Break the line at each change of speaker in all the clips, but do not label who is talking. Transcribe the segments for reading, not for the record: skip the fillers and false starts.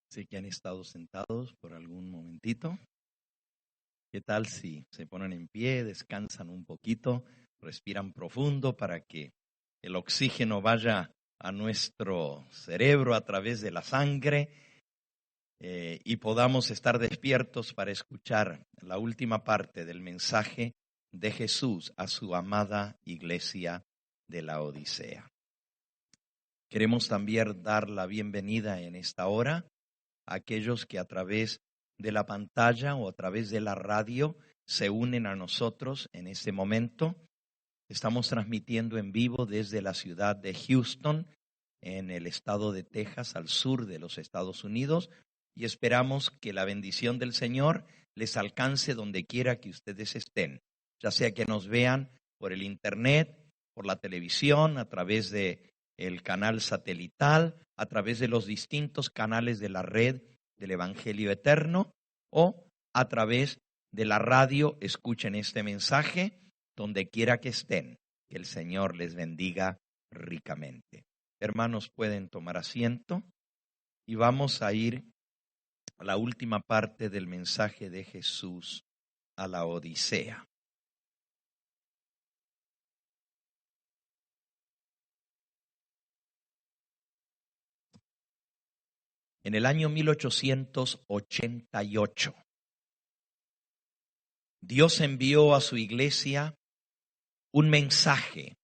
Sé que han estado sentados por algún momentito. ¿Qué tal si se ponen en pie, descansan un poquito, respiran profundo para que el oxígeno vaya a nuestro cerebro a través de la sangre y podamos estar despiertos para escuchar la última parte del mensaje de Jesús a su amada iglesia de la Odisea? Queremos también dar la bienvenida en esta hora a aquellos que a través de la pantalla o a través de la radio se unen a nosotros en este momento. Estamos transmitiendo en vivo desde la ciudad de Houston, en el estado de Texas, al sur de los Estados Unidos, y esperamos que la bendición del Señor les alcance donde quiera que ustedes estén, ya sea que nos vean por el internet, por la televisión, a través de el canal satelital, a través de los distintos canales de la red del Evangelio Eterno, o a través de la radio. Escuchen este mensaje donde quiera que estén. Que el Señor les bendiga ricamente. Hermanos, pueden tomar asiento y vamos a ir a la última parte del mensaje de Jesús a la Odisea. En el año 1888, Dios envió a su iglesia un mensaje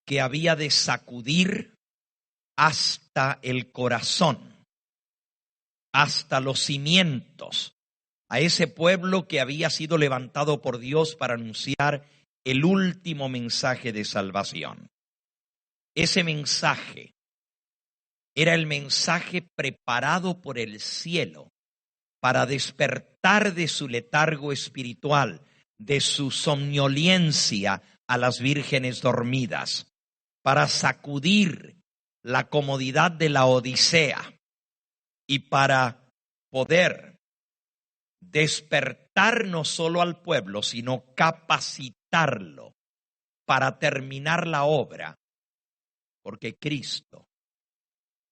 que había de sacudir hasta el corazón, hasta los cimientos, a ese pueblo que había sido levantado por Dios para anunciar el último mensaje de salvación. Ese mensaje era el mensaje preparado por el cielo para despertar de su letargo espiritual, de su somnolencia a las vírgenes dormidas, para sacudir la comodidad de la Odisea y para poder despertar no solo al pueblo, sino capacitarlo para terminar la obra, porque Cristo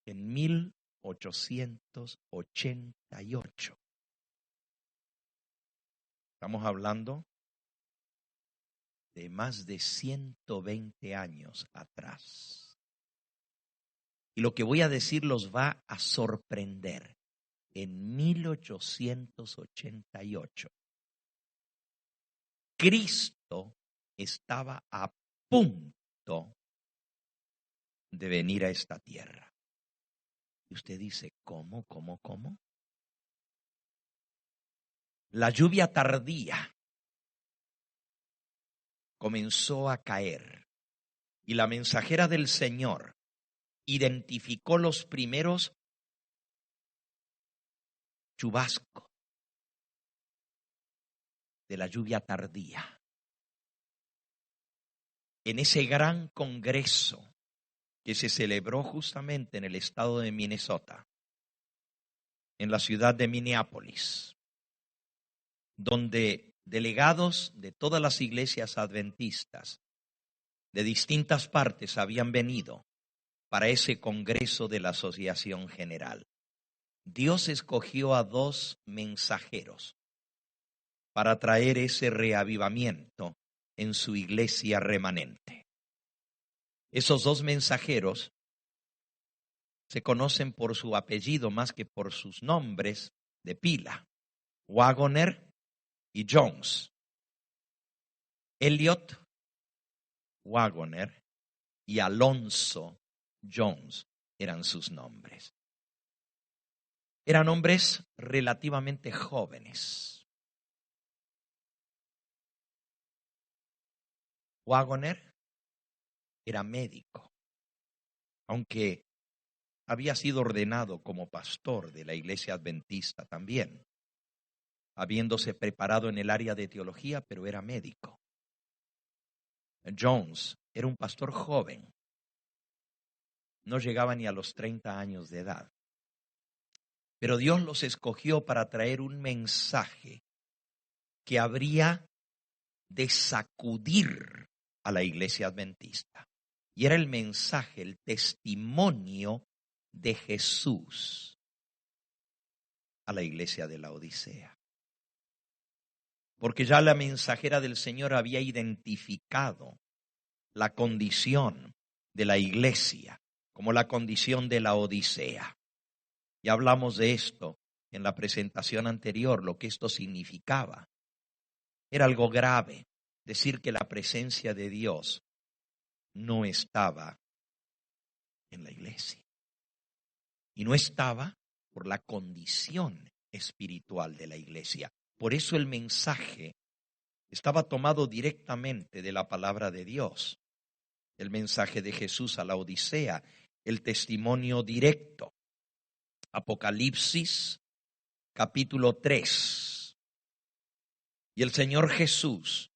en 1888, estamos hablando de más de 120 años atrás. Y lo que voy a decir los va a sorprender. En 1888, Cristo estaba a punto de venir a esta tierra. Y usted dice, ¿cómo? La lluvia tardía comenzó a caer y la mensajera del Señor identificó los primeros chubascos de la lluvia tardía. En ese gran congreso que se celebró justamente en el estado de Minnesota, en la ciudad de Minneapolis, donde delegados de todas las iglesias adventistas de distintas partes habían venido para ese congreso de la Asociación General. Dios escogió a 2 mensajeros para traer ese reavivamiento en su iglesia remanente. Esos 2 mensajeros se conocen por su apellido más que por sus nombres de pila: Wagoner y Jones. Elliot Wagoner y Alonzo Jones eran sus nombres. Eran hombres relativamente jóvenes. Wagoner era médico, aunque había sido ordenado como pastor de la iglesia adventista también, habiéndose preparado en el área de teología, pero era médico. Jones era un pastor joven, no llegaba ni a los 30 años de edad, pero Dios los escogió para traer un mensaje que habría de sacudir a la iglesia adventista. Y era el mensaje, el testimonio de Jesús a la iglesia de la Odisea. Porque ya la mensajera del Señor había identificado la condición de la iglesia como la condición de la Odisea. Ya hablamos de esto en la presentación anterior, lo que esto significaba. Era algo grave decir que la presencia de Dios no estaba en la iglesia. Y no estaba por la condición espiritual de la iglesia. Por eso el mensaje estaba tomado directamente de la palabra de Dios. El mensaje de Jesús a la Odisea, el testimonio directo. Apocalipsis, capítulo 3. Y el Señor Jesús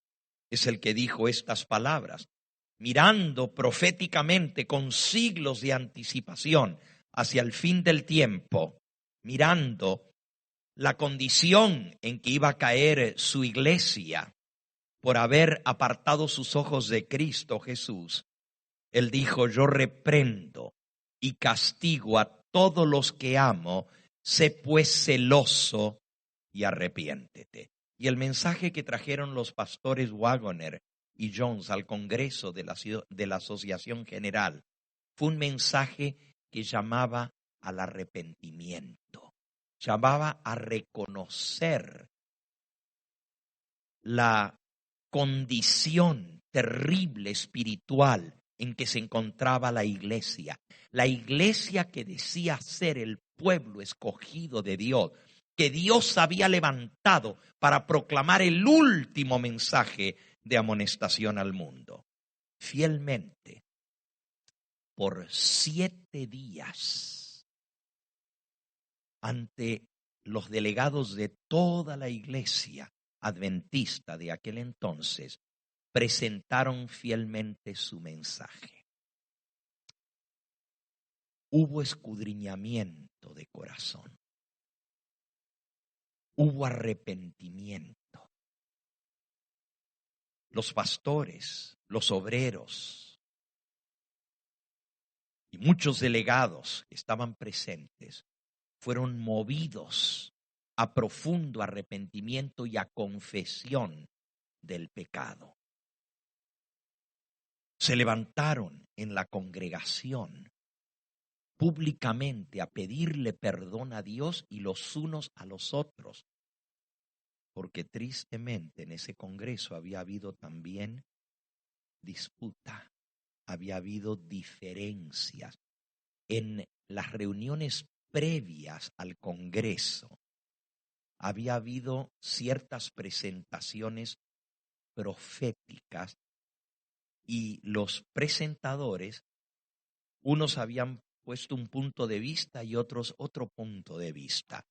es el que dijo estas palabras, mirando proféticamente con siglos de anticipación hacia el fin del tiempo, mirando la condición en que iba a caer su iglesia por haber apartado sus ojos de Cristo Jesús. Él dijo, yo reprendo y castigo a todos los que amo, sé pues celoso y arrepiéntete. Y el mensaje que trajeron los pastores Wagoner y Jones al Congreso de la Asociación General fue un mensaje que llamaba al arrepentimiento, llamaba a reconocer la condición terrible espiritual en que se encontraba la iglesia que decía ser el pueblo escogido de Dios, que Dios había levantado para proclamar el último mensaje de amonestación al mundo. Fielmente, por 7 días, ante los delegados de toda la iglesia adventista de aquel entonces, presentaron fielmente su mensaje. Hubo escudriñamiento de corazón. Hubo arrepentimiento. Los pastores, los obreros y muchos delegados que estaban presentes fueron movidos a profundo arrepentimiento y a confesión del pecado. Se levantaron en la congregación públicamente a pedirle perdón a Dios y los unos a los otros, porque tristemente en ese congreso había habido también disputa, había habido diferencias. En las reuniones previas al congreso había habido ciertas presentaciones proféticas y los presentadores, unos habían puesto un punto de vista y otros otro punto de vista.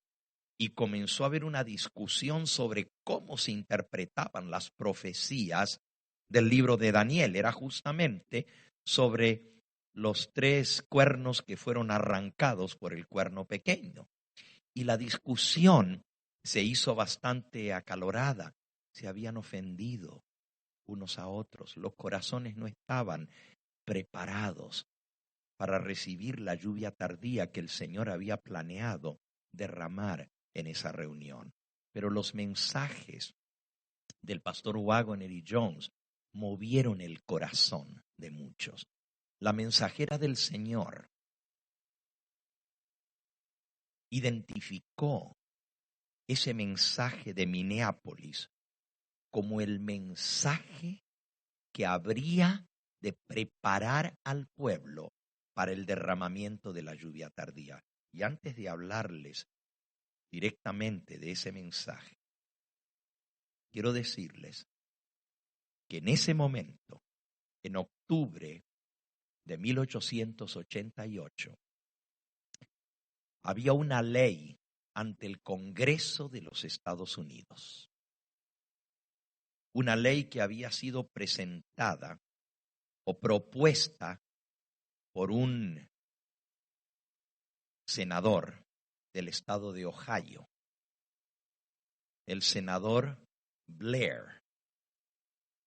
Y comenzó a haber una discusión sobre cómo se interpretaban las profecías del libro de Daniel. Era justamente sobre los 3 cuernos que fueron arrancados por el cuerno pequeño. Y la discusión se hizo bastante acalorada. Se habían ofendido unos a otros. Los corazones no estaban preparados para recibir la lluvia tardía que el Señor había planeado derramar en esa reunión. Pero los mensajes del pastor Wagoner y Jones movieron el corazón de muchos. La mensajera del Señor identificó ese mensaje de Minneapolis como el mensaje que habría de preparar al pueblo para el derramamiento de la lluvia tardía. Y antes de hablarles directamente de ese mensaje, quiero decirles que en ese momento, en octubre de 1888, había una ley ante el Congreso de los Estados Unidos. Una ley que había sido presentada o propuesta por un senador del estado de Ohio, el senador Blair.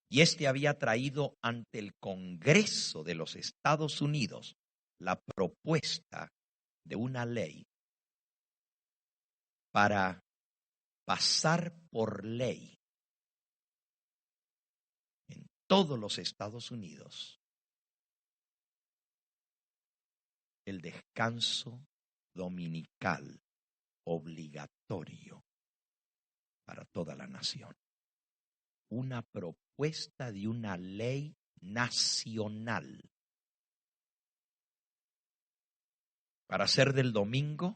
Y este había traído ante el Congreso de los Estados Unidos la propuesta de una ley para pasar por ley en todos los Estados Unidos el descanso dominical obligatorio para toda la nación. Una propuesta de una ley nacional para hacer del domingo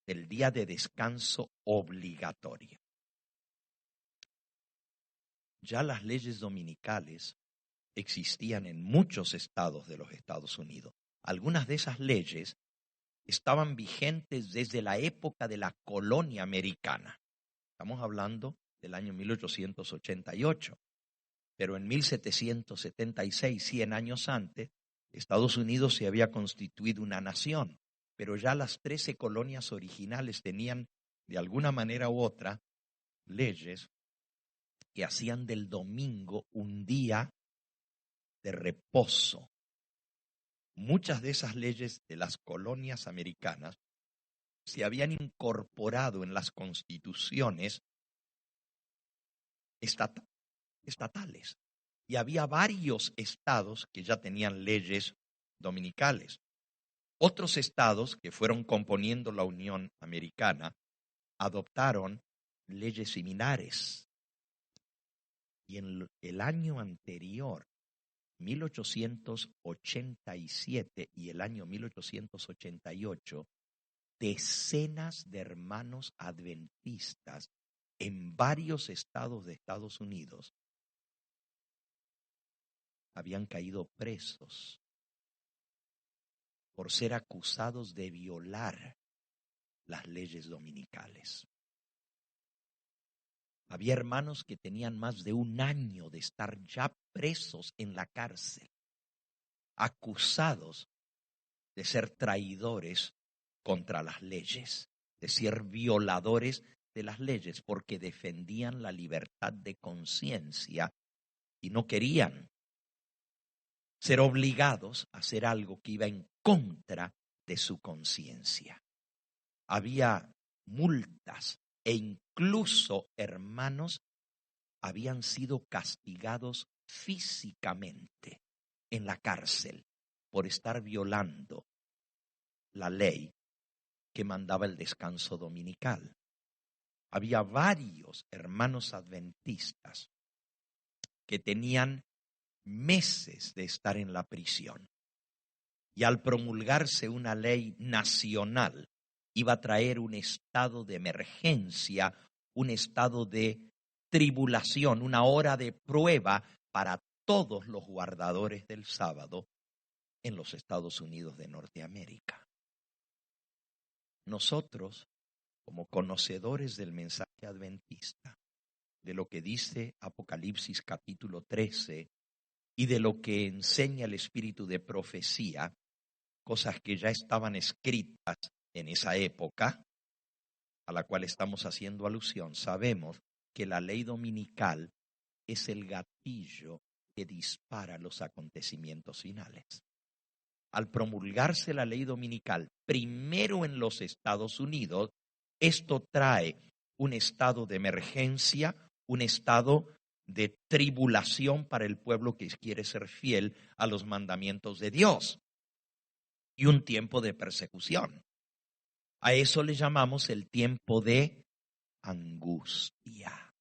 el día de descanso obligatorio. Ya las leyes dominicales existían en muchos estados de los Estados Unidos. Algunas de esas leyes estaban vigentes desde la época de la colonia americana. Estamos hablando del año 1888. Pero en 1776, 100 años antes, Estados Unidos se había constituido una nación. Pero ya las 13 colonias originales tenían, de alguna manera u otra, leyes que hacían del domingo un día de reposo. Muchas de esas leyes de las colonias americanas se habían incorporado en las constituciones estatales. Y había varios estados que ya tenían leyes dominicales. Otros estados que fueron componiendo la Unión Americana adoptaron leyes similares. Y en el año anterior, 1887 y el año 1888, decenas de hermanos adventistas en varios estados de Estados Unidos habían caído presos por ser acusados de violar las leyes dominicales. Había hermanos que tenían más de un año de estar ya presos en la cárcel, acusados de ser traidores contra las leyes, de ser violadores de las leyes, porque defendían la libertad de conciencia y no querían ser obligados a hacer algo que iba en contra de su conciencia. Había multas e incluso hermanos habían sido castigados físicamente en la cárcel por estar violando la ley que mandaba el descanso dominical. Había varios hermanos adventistas que tenían meses de estar en la prisión. Y al promulgarse una ley nacional, iba a traer un estado de emergencia, un estado de tribulación, una hora de prueba para todos los guardadores del sábado en los Estados Unidos de Norteamérica. Nosotros, como conocedores del mensaje adventista, de lo que dice Apocalipsis capítulo 13 y de lo que enseña el espíritu de profecía, cosas que ya estaban escritas en esa época, a la cual estamos haciendo alusión, sabemos que la ley dominical es el gatillo que dispara los acontecimientos finales. Al promulgarse la ley dominical, primero en los Estados Unidos, esto trae un estado de emergencia, un estado de tribulación para el pueblo que quiere ser fiel a los mandamientos de Dios y un tiempo de persecución. A eso le llamamos el tiempo de angustia,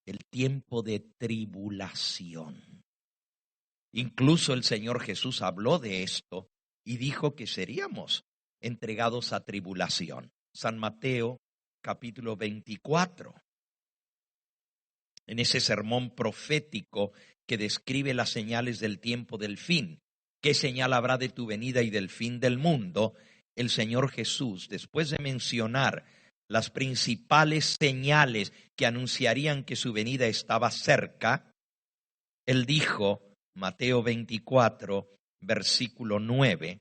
el tiempo de tribulación. Incluso el Señor Jesús habló de esto y dijo que seríamos entregados a tribulación. San Mateo capítulo 24. En ese sermón profético que describe las señales del tiempo del fin, ¿qué señal habrá de tu venida y del fin del mundo? El Señor Jesús, después de mencionar las principales señales que anunciarían que su venida estaba cerca, Él dijo, Mateo 24, versículo 9,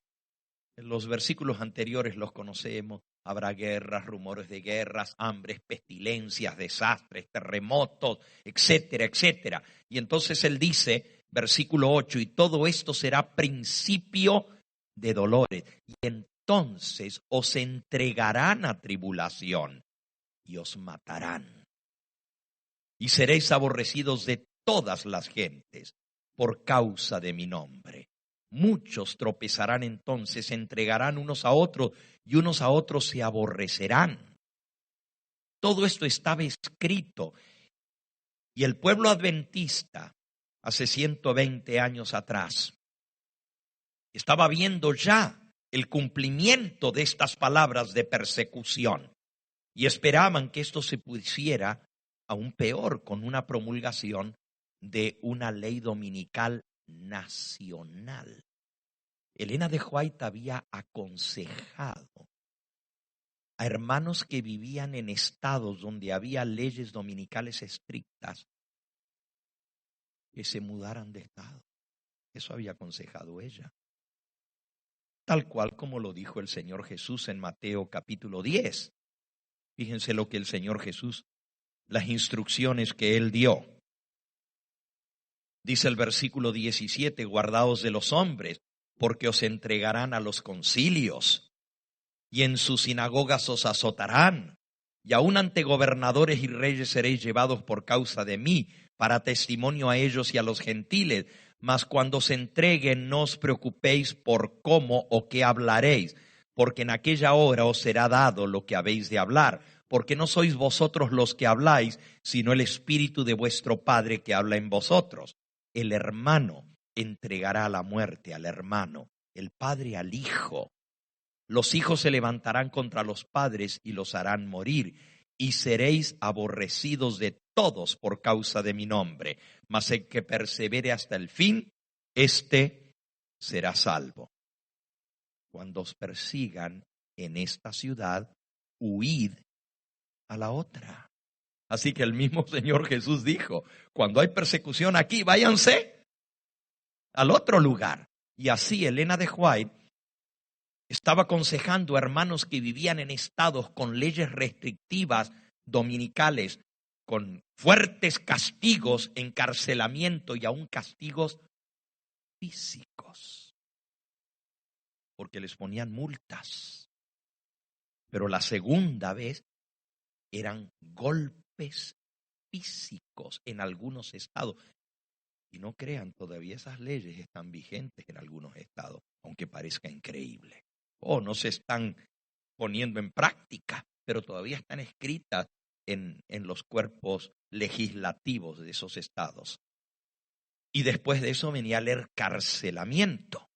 los versículos anteriores los conocemos, habrá guerras, rumores de guerras, hambres, pestilencias, desastres, terremotos, etcétera, etcétera. Y entonces Él dice, versículo 8, y todo esto será principio de dolores. Y en entonces os entregarán a tribulación y os matarán. Y seréis aborrecidos de todas las gentes por causa de mi nombre. Muchos tropezarán entonces, se entregarán unos a otros y unos a otros se aborrecerán. Todo esto estaba escrito. Y el pueblo adventista, hace 120 años atrás, estaba viendo ya el cumplimiento de estas palabras de persecución. Y esperaban que esto se pusiera aún peor con una promulgación de una ley dominical nacional. Elena de White había aconsejado a hermanos que vivían en estados donde había leyes dominicales estrictas que se mudaran de estado. Eso había aconsejado ella. Tal cual como lo dijo el Señor Jesús en Mateo capítulo 10. Fíjense lo que el Señor Jesús, las instrucciones que Él dio. Dice el versículo 17, guardaos de los hombres, porque os entregarán a los concilios, y en sus sinagogas os azotarán, y aun ante gobernadores y reyes seréis llevados por causa de mí, para testimonio a ellos y a los gentiles. Mas cuando os entreguen, no os preocupéis por cómo o qué hablaréis, porque en aquella hora os será dado lo que habéis de hablar, porque no sois vosotros los que habláis, sino el Espíritu de vuestro Padre que habla en vosotros. El hermano entregará a la muerte al hermano, el padre al hijo. Los hijos se levantarán contra los padres y los harán morir, y seréis aborrecidos de todos por causa de mi nombre. Mas el que persevere hasta el fin, éste será salvo. Cuando os persigan en esta ciudad, huid a la otra. Así que el mismo Señor Jesús dijo, cuando hay persecución aquí, váyanse al otro lugar. Y así Elena de White estaba aconsejando a hermanos que vivían en estados con leyes restrictivas dominicales, con fuertes castigos, encarcelamiento y aún castigos físicos, porque les ponían multas. Pero la segunda vez eran golpes físicos en algunos estados. Y no crean, todavía esas leyes están vigentes en algunos estados, aunque parezca increíble. No se están poniendo en práctica, pero todavía están escritas en los cuerpos legislativos de esos estados. Y después de eso venía el encarcelamiento.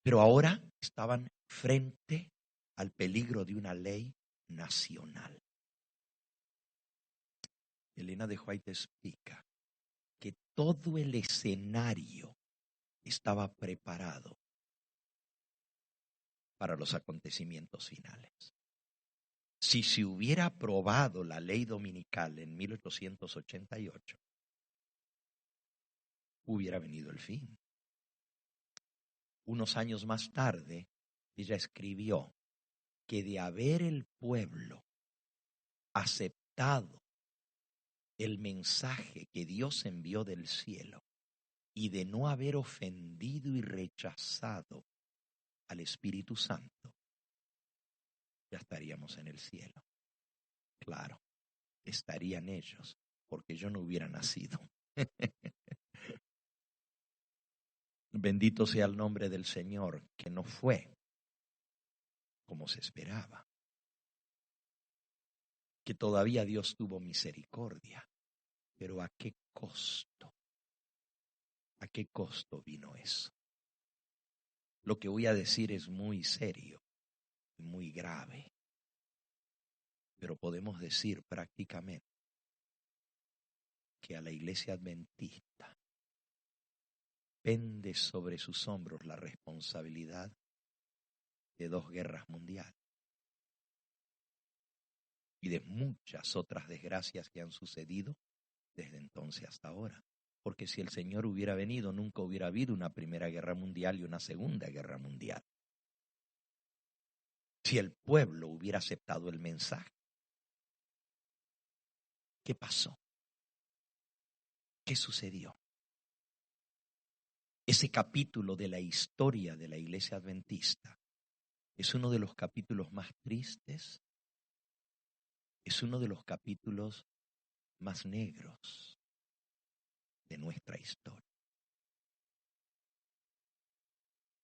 Pero ahora estaban frente al peligro de una ley nacional. Elena de White explica que todo el escenario estaba preparado para los acontecimientos finales. Si se hubiera aprobado la ley dominical en 1888, hubiera venido el fin. Unos años más tarde, ella escribió que de haber el pueblo aceptado el mensaje que Dios envió del cielo y de no haber ofendido y rechazado al Espíritu Santo, ya estaríamos en el cielo. Claro, estarían ellos, porque yo no hubiera nacido. Bendito sea el nombre del Señor, que no fue como se esperaba. Que todavía Dios tuvo misericordia, pero ¿a qué costo? ¿A qué costo vino eso? Lo que voy a decir es muy serio y muy grave, pero podemos decir prácticamente que a la iglesia adventista pende sobre sus hombros la responsabilidad de 2 guerras mundiales y de muchas otras desgracias que han sucedido desde entonces hasta ahora. Porque si el Señor hubiera venido, nunca hubiera habido una primera guerra mundial y una segunda guerra mundial. Si el pueblo hubiera aceptado el mensaje. ¿Qué pasó? ¿Qué sucedió? Ese capítulo de la historia de la Iglesia Adventista es uno de los capítulos más tristes, es uno de los capítulos más negros de nuestra historia.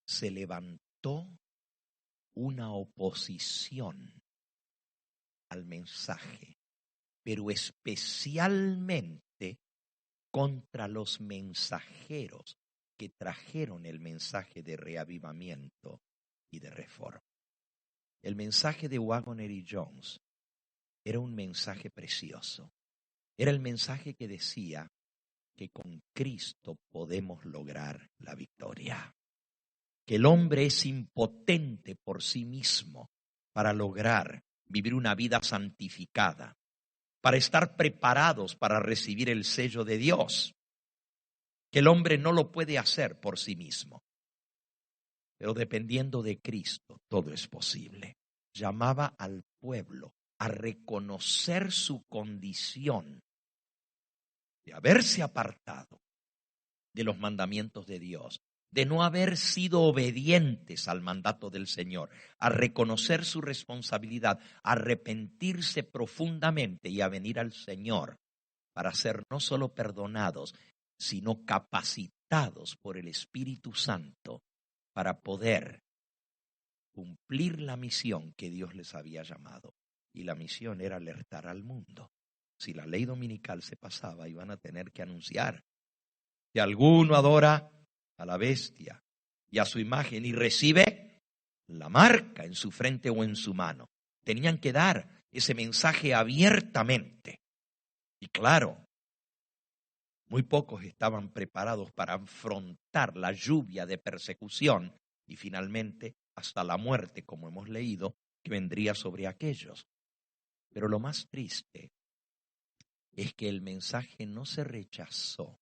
Se levantó una oposición al mensaje, pero especialmente contra los mensajeros que trajeron el mensaje de reavivamiento y de reforma. El mensaje de Wagoner Jones era un mensaje precioso. Era el mensaje que decía que con Cristo podemos lograr la victoria. Que el hombre es impotente por sí mismo para lograr vivir una vida santificada, para estar preparados para recibir el sello de Dios. Que el hombre no lo puede hacer por sí mismo. Pero dependiendo de Cristo, todo es posible. Llamaba al pueblo a reconocer su condición de haberse apartado de los mandamientos de Dios, de no haber sido obedientes al mandato del Señor, a reconocer su responsabilidad, a arrepentirse profundamente y a venir al Señor para ser no solo perdonados, sino capacitados por el Espíritu Santo para poder cumplir la misión que Dios les había llamado. Y la misión era alertar al mundo. Si la ley dominical se pasaba, iban a tener que anunciar que alguno adora a la bestia y a su imagen y recibe la marca en su frente o en su mano. Tenían que dar ese mensaje abiertamente. Y claro, muy pocos estaban preparados para afrontar la lluvia de persecución y finalmente hasta la muerte, como hemos leído, que vendría sobre aquellos. Pero lo más triste es que el mensaje no se rechazó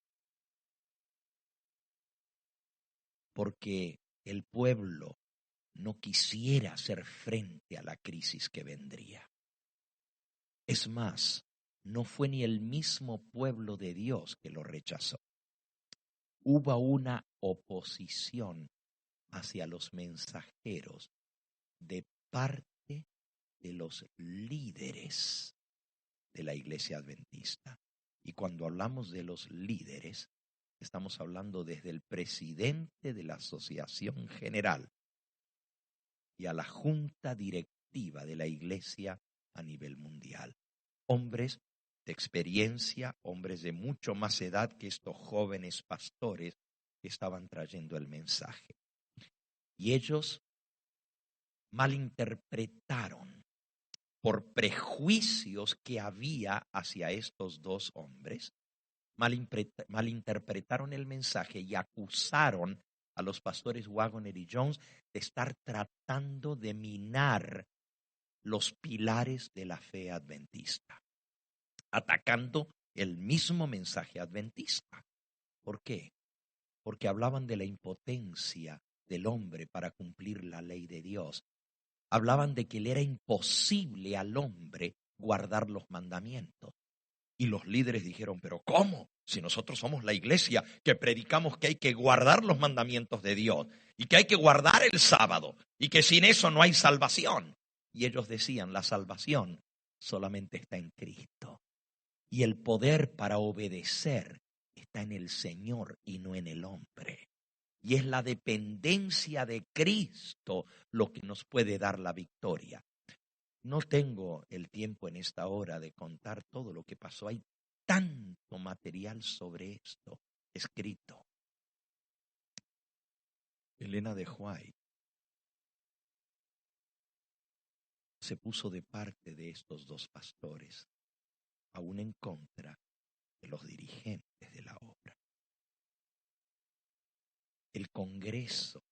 porque el pueblo no quisiera hacer frente a la crisis que vendría. Es más, no fue ni el mismo pueblo de Dios que lo rechazó. Hubo una oposición hacia los mensajeros de parte de los líderes de la Iglesia Adventista. Y cuando hablamos de los líderes, estamos hablando desde el presidente de la Asociación General y a la junta directiva de la Iglesia a nivel mundial. Hombres de experiencia, hombres de mucho más edad que estos jóvenes pastores que estaban trayendo el mensaje. Y ellos malinterpretaron por prejuicios que había hacia estos dos hombres, malinterpretaron el mensaje y acusaron a los pastores Wagoner y Jones de estar tratando de minar los pilares de la fe adventista, atacando el mismo mensaje adventista. ¿Por qué? Porque hablaban de la impotencia del hombre para cumplir la ley de Dios. Hablaban de que le era imposible al hombre guardar los mandamientos. Y los líderes dijeron, pero ¿cómo? Si nosotros somos la iglesia que predicamos que hay que guardar los mandamientos de Dios y que hay que guardar el sábado y que sin eso no hay salvación. Y ellos decían, la salvación solamente está en Cristo. Y el poder para obedecer está en el Señor y no en el hombre. Y es la dependencia de Cristo lo que nos puede dar la victoria. No tengo el tiempo en esta hora de contar todo lo que pasó. Hay tanto material sobre esto escrito. Elena de White se puso de parte de estos dos pastores, aún en contra de los dirigentes de la obra. El Congreso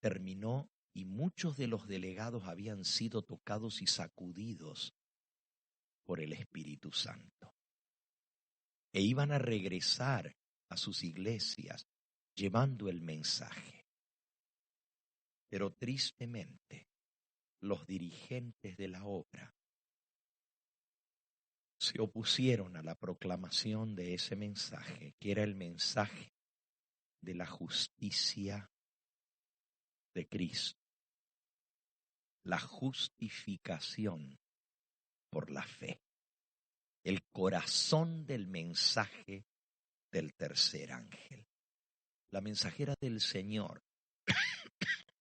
terminó y muchos de los delegados habían sido tocados y sacudidos por el Espíritu Santo. E iban a regresar a sus iglesias llevando el mensaje. Pero tristemente, los dirigentes de la obra se opusieron a la proclamación de ese mensaje, que era el mensaje de la justicia de Cristo, la justificación por la fe, el corazón del mensaje del tercer ángel. La mensajera del Señor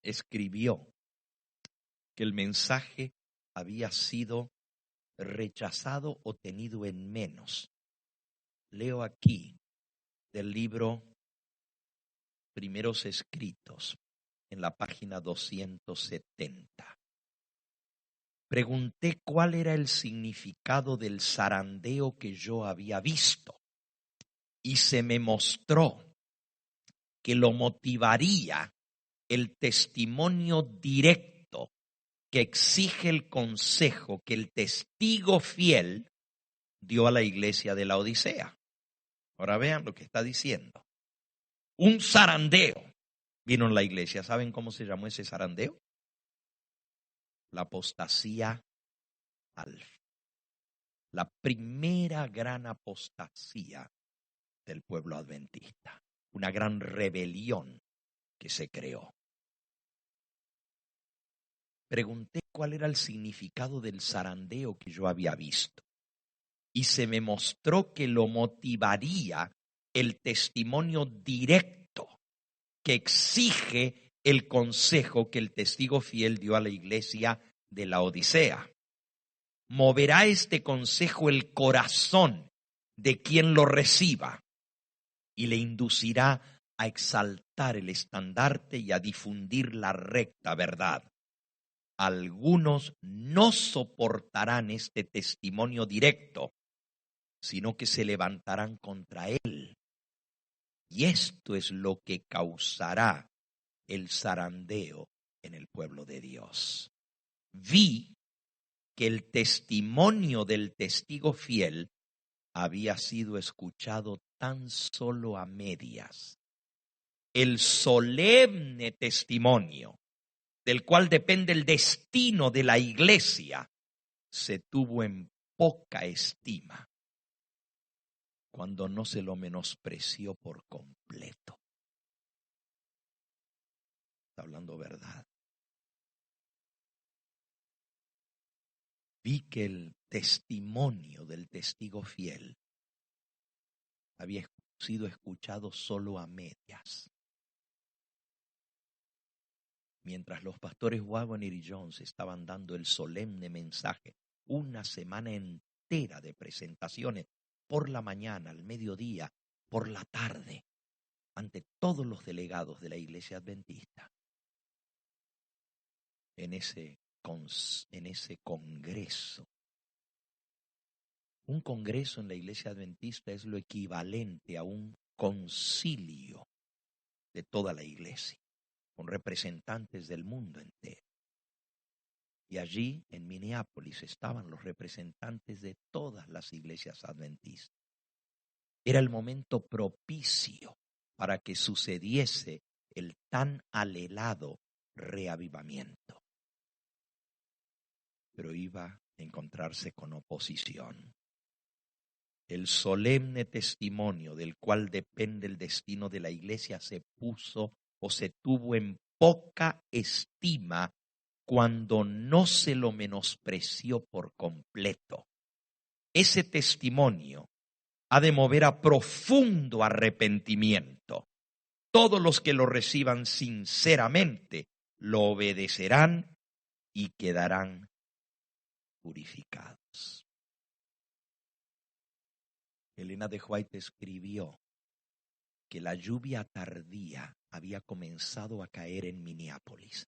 escribió que el mensaje había sido rechazado o tenido en menos. Leo aquí del libro Primeros Escritos, en la página 270. Pregunté cuál era el significado del zarandeo que yo había visto, y se me mostró que lo motivaría el testimonio directo que exige el consejo que el testigo fiel dio a la iglesia de la Odisea. Ahora vean lo que está diciendo. Un zarandeo vino en la iglesia. ¿Saben cómo se llamó ese zarandeo? La apostasía alfa. La primera gran apostasía del pueblo adventista. Una gran rebelión que se creó. Pregunté cuál era el significado del zarandeo que yo había visto. Y se me mostró que lo motivaría el testimonio directo que exige el consejo que el testigo fiel dio a la iglesia de la Odisea. Moverá este consejo el corazón de quien lo reciba y le inducirá a exaltar el estandarte y a difundir la recta verdad. Algunos no soportarán este testimonio directo, sino que se levantarán contra él. Y esto es lo que causará el zarandeo en el pueblo de Dios. Vi que el testimonio del testigo fiel había sido escuchado tan solo a medias. El solemne testimonio del cual depende el destino de la iglesia se tuvo en poca estima cuando no se lo menospreció por completo. Está hablando verdad. Vi que el testimonio del testigo fiel había sido escuchado solo a medias. Mientras los pastores Waggoner y Jones estaban dando el solemne mensaje, una semana entera de presentaciones, por la mañana, al mediodía, por la tarde, ante todos los delegados de la iglesia adventista, en ese congreso. Un congreso en la iglesia adventista es lo equivalente a un concilio de toda la iglesia, con representantes del mundo entero. Y allí en Minneapolis estaban los representantes de todas las iglesias adventistas. Era el momento propicio para que sucediese el tan anhelado reavivamiento. Pero iba a encontrarse con oposición. El solemne testimonio del cual depende el destino de la iglesia se puso o se tuvo en poca estima cuando no se lo menospreció por completo. Ese testimonio ha de mover a profundo arrepentimiento. Todos los que lo reciban sinceramente lo obedecerán y quedarán purificados. Elena de White escribió que la lluvia tardía había comenzado a caer en Minneapolis,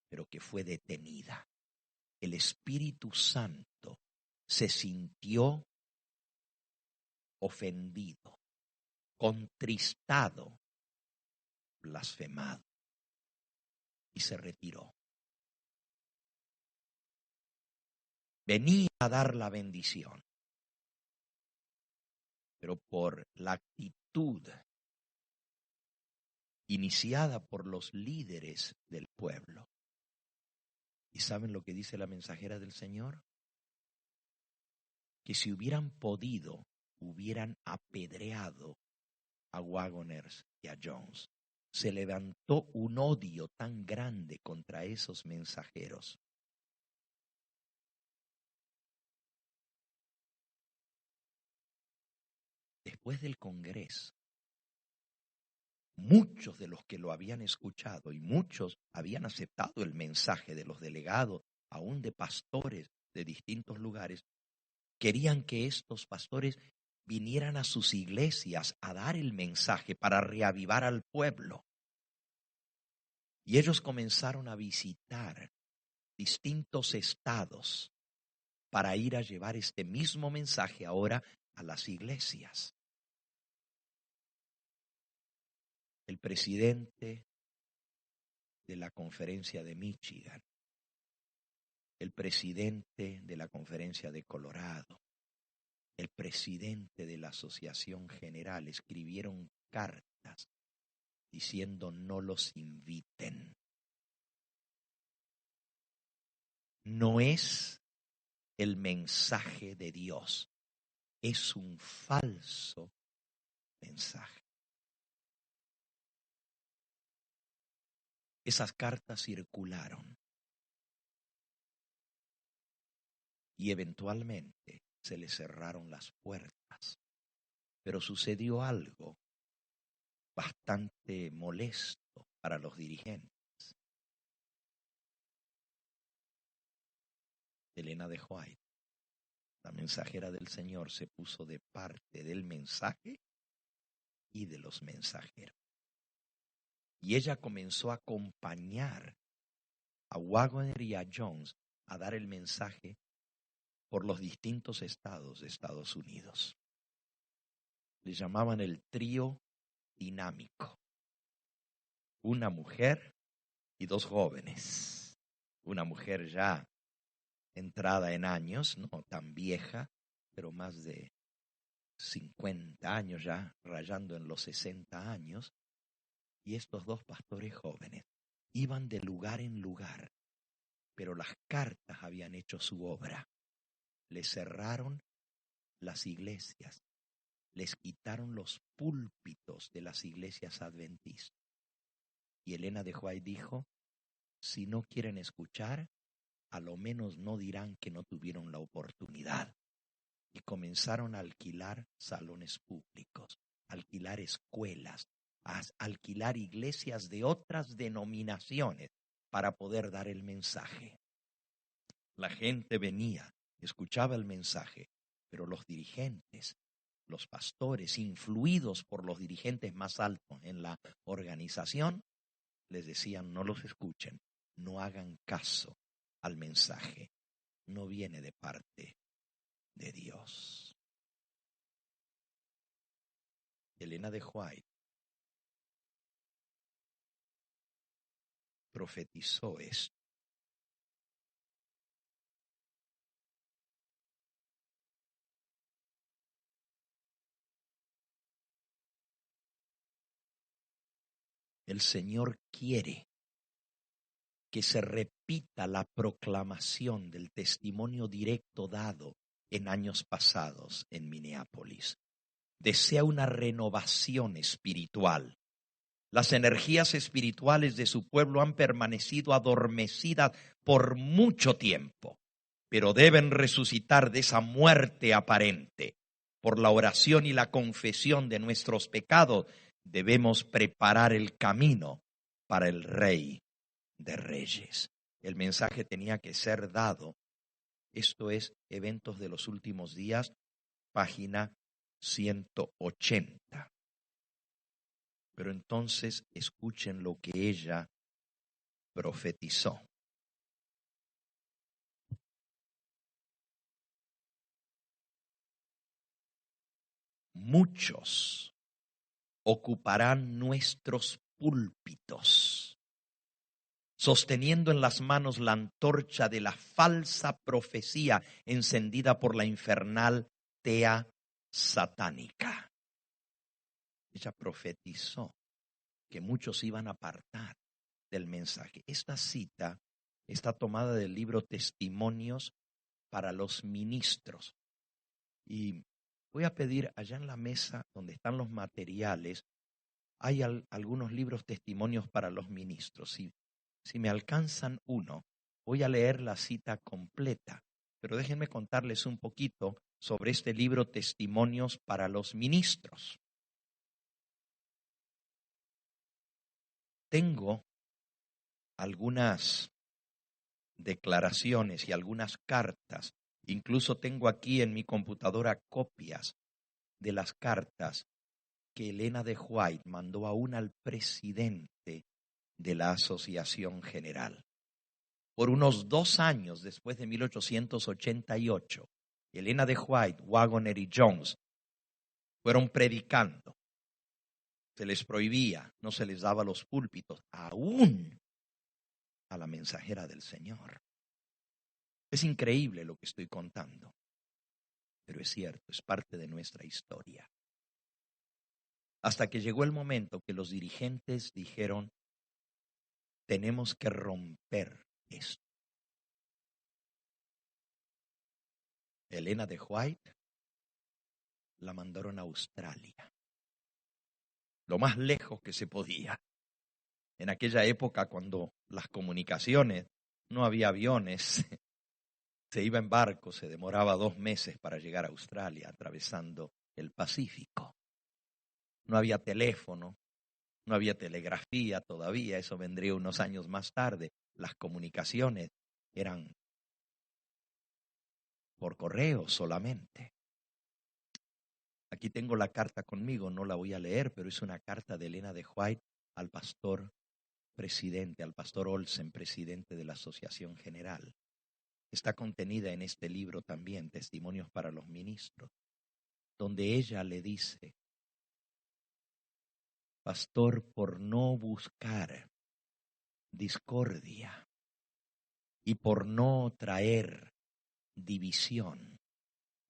pero que fue detenida. El Espíritu Santo se sintió ofendido, contristado, blasfemado y se retiró. Venía a dar la bendición, pero por la actitud iniciada por los líderes del pueblo. ¿Y saben lo que dice la mensajera del Señor? Que si hubieran podido, hubieran apedreado a Wagoners y a Jones. Se levantó un odio tan grande contra esos mensajeros. Después del Congreso, muchos de los que lo habían escuchado y muchos habían aceptado el mensaje de los delegados, aún de pastores de distintos lugares, querían que estos pastores vinieran a sus iglesias a dar el mensaje para reavivar al pueblo. Y ellos comenzaron a visitar distintos estados para ir a llevar este mismo mensaje ahora a las iglesias. El presidente de la conferencia de Michigan, el presidente de la conferencia de Colorado, el presidente de la Asociación General escribieron cartas diciendo no los inviten. No es el mensaje de Dios, es un falso mensaje. Esas cartas circularon y eventualmente se les cerraron las puertas. Pero sucedió algo bastante molesto para los dirigentes. Elena de White, la mensajera del Señor, se puso de parte del mensaje y de los mensajeros. Y ella comenzó a acompañar a Wagner y a Jones a dar el mensaje por los distintos estados de Estados Unidos. Le llamaban el trío dinámico. Una mujer y dos jóvenes. Una mujer ya entrada en años, no tan vieja, pero más de 50 años ya, rayando en los 60 años. Y estos dos pastores jóvenes iban de lugar en lugar, pero las cartas habían hecho su obra. Les cerraron las iglesias, les quitaron los púlpitos de las iglesias adventistas. Y Elena de White dijo, si no quieren escuchar, a lo menos no dirán que no tuvieron la oportunidad. Y comenzaron a alquilar salones públicos, alquilar escuelas, a alquilar iglesias de otras denominaciones para poder dar el mensaje. La gente venía, escuchaba el mensaje, pero los dirigentes, los pastores, influidos por los dirigentes más altos en la organización, les decían no los escuchen, no hagan caso al mensaje, no viene de parte de Dios. Elena de White profetizó esto. El Señor quiere que se repita la proclamación del testimonio directo dado en años pasados en Minneapolis. Desea una renovación espiritual. Las energías espirituales de su pueblo han permanecido adormecidas por mucho tiempo, pero deben resucitar de esa muerte aparente. Por la oración y la confesión de nuestros pecados, debemos preparar el camino para el Rey de Reyes. El mensaje tenía que ser dado. Esto es Eventos de los Últimos Días, página 180. Pero entonces escuchen lo que ella profetizó. Muchos ocuparán nuestros púlpitos, sosteniendo en las manos la antorcha de la falsa profecía encendida por la infernal tea satánica. Ella profetizó que muchos iban a apartar del mensaje. Esta cita está tomada del libro Testimonios para los Ministros. Y voy a pedir allá en la mesa donde están los materiales, hay algunos libros testimonios para los ministros. Si me alcanzan uno, voy a leer la cita completa, pero déjenme contarles un poquito sobre este libro Testimonios para los Ministros. Tengo algunas declaraciones y algunas cartas, incluso tengo aquí en mi computadora copias de las cartas que Elena de White mandó aún al presidente de la Asociación General. Por unos 2 años después de 1888, Elena de White, Waggoner y Jones fueron predicando. Se les prohibía, no se les daba los púlpitos, aún a la mensajera del Señor. Es increíble lo que estoy contando, pero es cierto, es parte de nuestra historia. Hasta que llegó el momento que los dirigentes dijeron, tenemos que romper esto. Elena de White la mandaron a Australia, lo más lejos que se podía. En aquella época, cuando las comunicaciones, no había aviones, se iba en barco, se demoraba 2 meses para llegar a Australia, atravesando el Pacífico. No había teléfono, no había telegrafía todavía, eso vendría unos años más tarde. Las comunicaciones eran por correo solamente. Aquí tengo la carta conmigo, no la voy a leer, pero es una carta de Elena de White al pastor presidente, al pastor Olsen, presidente de la Asociación General. Está contenida en este libro también, Testimonios para los Ministros, donde ella le dice, pastor, por no buscar discordia y por no traer división,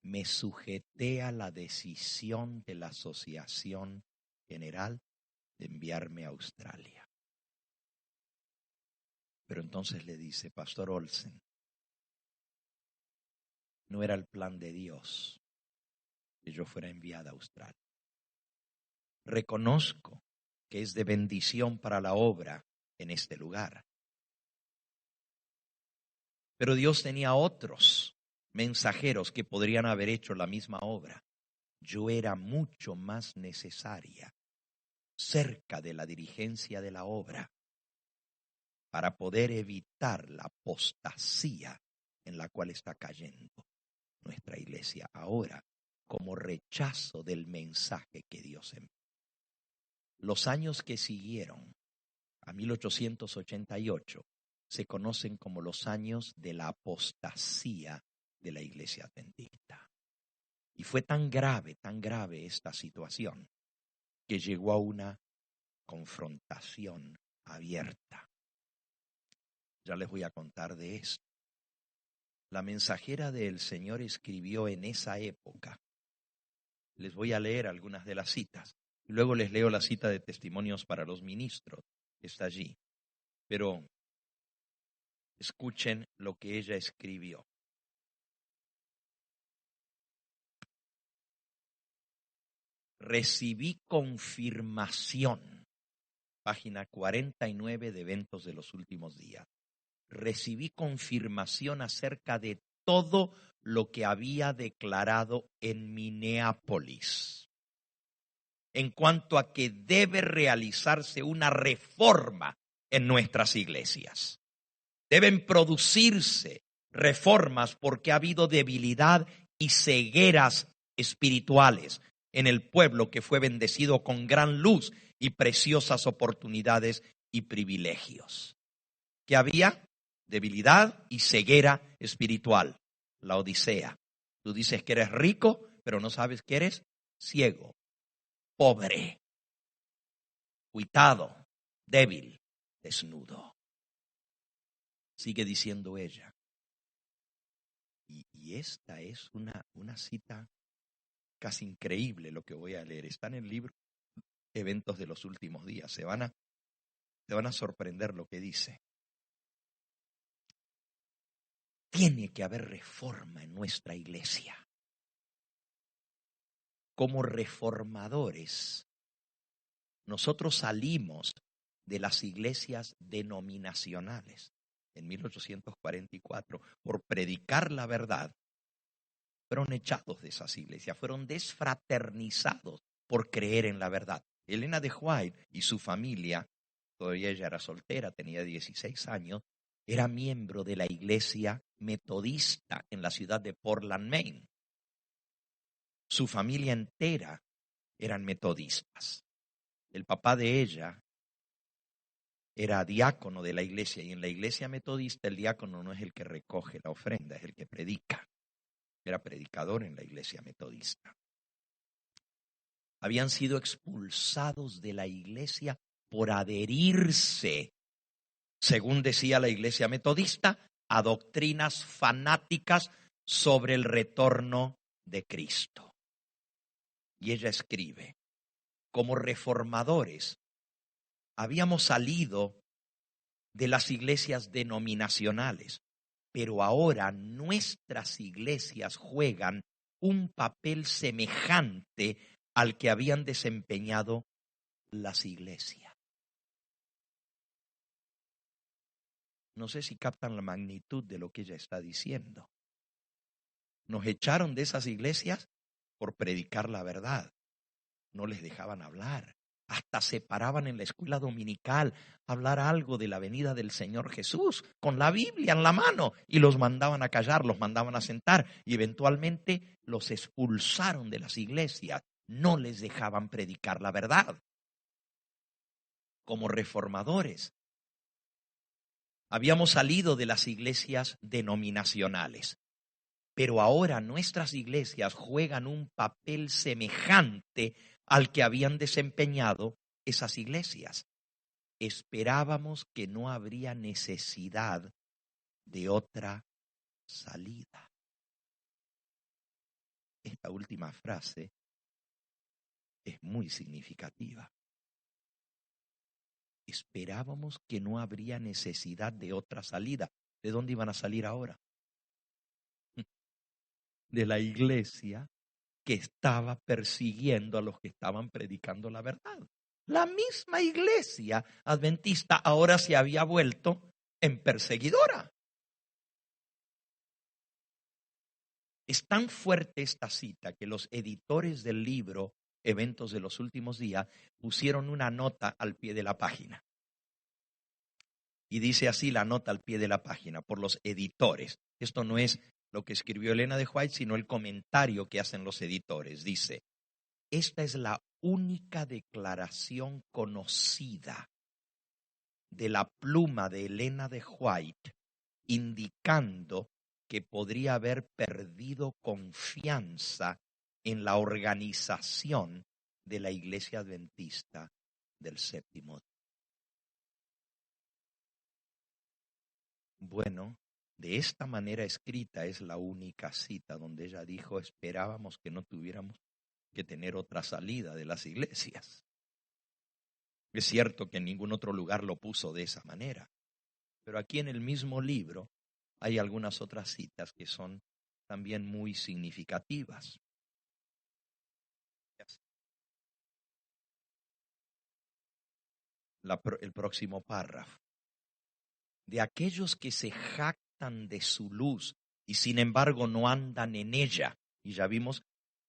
me sujeté a la decisión de la Asociación General de enviarme a Australia. Pero entonces le dice, pastor Olsen, no era el plan de Dios que yo fuera enviada a Australia. Reconozco que es de bendición para la obra en este lugar. Pero Dios tenía otros mensajeros que podrían haber hecho la misma obra. Yo era mucho más necesaria cerca de la dirigencia de la obra para poder evitar la apostasía en la cual está cayendo nuestra iglesia ahora como rechazo del mensaje que Dios envió. Los años que siguieron a 1888 se conocen como los años de la apostasía de la iglesia adventista. Y fue tan grave esta situación, que llegó a una confrontación abierta. Ya les voy a contar de esto. La mensajera del Señor escribió en esa época. Les voy a leer algunas de las citas. Y luego les leo la cita de Testimonios para los Ministros. Está allí. Pero escuchen lo que ella escribió. Recibí confirmación. Página 49 de Eventos de los Últimos Días. Recibí confirmación acerca de todo lo que había declarado en Minneapolis, en cuanto a que debe realizarse una reforma en nuestras iglesias. Deben producirse reformas porque ha habido debilidad y cegueras espirituales en el pueblo que fue bendecido con gran luz y preciosas oportunidades y privilegios. ¿Qué había? Debilidad y ceguera espiritual. La Odisea. Tú dices que eres rico, pero no sabes que eres ciego, pobre, cuitado, débil, desnudo. Sigue diciendo ella. Y esta es una cita casi increíble lo que voy a leer. Está en el libro Eventos de los Últimos Días. Se van a sorprender lo que dice. Tiene que haber reforma en nuestra iglesia. como reformadores, nosotros salimos de las iglesias denominacionales en 1844 por predicar la verdad. Fueron echados de esas iglesias, fueron desfraternizados por creer en la verdad. Elena de White y su familia, todavía ella era soltera, tenía 16 años, era miembro de la iglesia metodista en la ciudad de Portland, Maine. Su familia entera eran metodistas. El papá de ella era diácono de la iglesia, y en la iglesia metodista el diácono no es el que recoge la ofrenda, es el que predica. Era predicador en la iglesia metodista. Habían sido expulsados de la iglesia por adherirse, según decía la iglesia metodista, a doctrinas fanáticas sobre el retorno de Cristo. Y ella escribe: como reformadores, habíamos salido de las iglesias denominacionales, pero ahora nuestras iglesias juegan un papel semejante al que habían desempeñado las iglesias. No sé si captan la magnitud de lo que ella está diciendo. Nos echaron de esas iglesias por predicar la verdad. No les dejaban hablar. Hasta se paraban en la escuela dominical a hablar algo de la venida del Señor Jesús, con la Biblia en la mano, y los mandaban a callar, los mandaban a sentar, y eventualmente los expulsaron de las iglesias. No les dejaban predicar la verdad. Como reformadores, habíamos salido de las iglesias denominacionales, pero ahora nuestras iglesias juegan un papel semejante al que habían desempeñado esas iglesias. Esperábamos que no habría necesidad de otra salida. Esta última frase es muy significativa. Esperábamos que no habría necesidad de otra salida. ¿De dónde iban a salir ahora? De la iglesia que estaba persiguiendo a los que estaban predicando la verdad. La misma iglesia adventista ahora se había vuelto en perseguidora. Es tan fuerte esta cita que los editores del libro Eventos de los Últimos Días pusieron una nota al pie de la página. Y dice así la nota al pie de la página por los editores. Esto no es lo que escribió Elena de White, sino el comentario que hacen los editores. Dice: esta es la única declaración conocida de la pluma de Elena de White indicando que podría haber perdido confianza en la organización de la Iglesia Adventista del Séptimo día. Bueno, de esta manera escrita es la única cita donde ella dijo: esperábamos que no tuviéramos que tener otra salida de las iglesias. Es cierto que en ningún otro lugar lo puso de esa manera, pero aquí en el mismo libro hay algunas otras citas que son también muy significativas. El próximo párrafo. De aquellos que se jactan de su luz y sin embargo no andan en ella. Y ya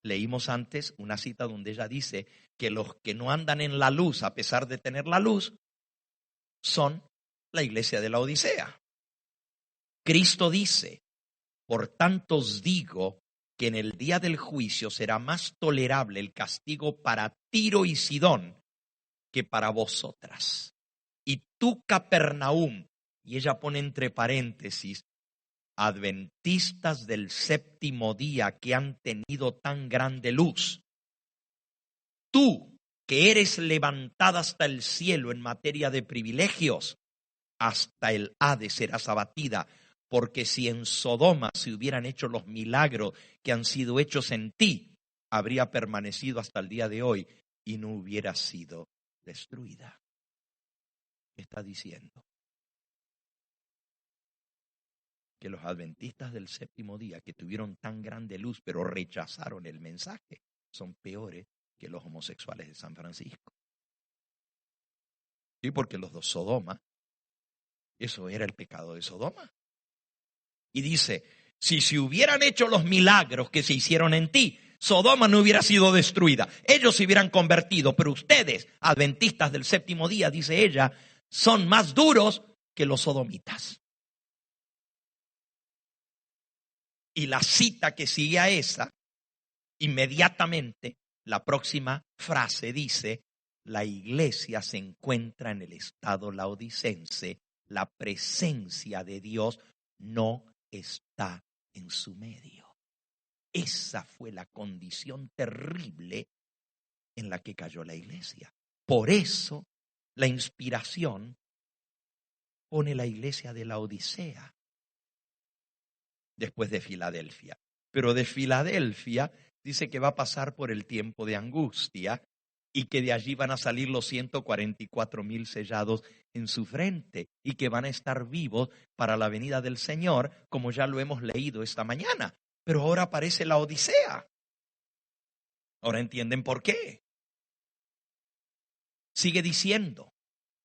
leímos antes una cita donde ella dice que los que no andan en la luz, a pesar de tener la luz, son la iglesia de la Odisea. Cristo dice: por tanto os digo que en el día del juicio será más tolerable el castigo para Tiro y Sidón que para vosotras. Y tú, Capernaum, y ella pone entre paréntesis, adventistas del séptimo día que han tenido tan grande luz, tú que eres levantada hasta el cielo en materia de privilegios, hasta el Hades serás abatida, porque si en Sodoma se hubieran hecho los milagros que han sido hechos en ti, habría permanecido hasta el día de hoy y no hubiera sido destruida. Está diciendo que los adventistas del séptimo día, que tuvieron tan grande luz pero rechazaron el mensaje, son peores que los homosexuales de San Francisco. Sí, porque los de Sodoma, eso era el pecado de Sodoma. Y dice, si se hubieran hecho los milagros que se hicieron en ti, Sodoma no hubiera sido destruida. Ellos se hubieran convertido, pero ustedes, adventistas del séptimo día, dice ella, son más duros que los sodomitas. Y la cita que sigue a esa, inmediatamente, la próxima frase dice, la iglesia se encuentra en el estado laodicense, la presencia de Dios no está en su medio. Esa fue la condición terrible en la que cayó la iglesia. Por eso la inspiración pone la iglesia de la Odisea después de Filadelfia. Pero de Filadelfia dice que va a pasar por el tiempo de angustia y que de allí van a salir los 144,000 sellados en su frente y que van a estar vivos para la venida del Señor, como ya lo hemos leído esta mañana. Pero ahora aparece la Odisea. Ahora entienden por qué. Sigue diciendo,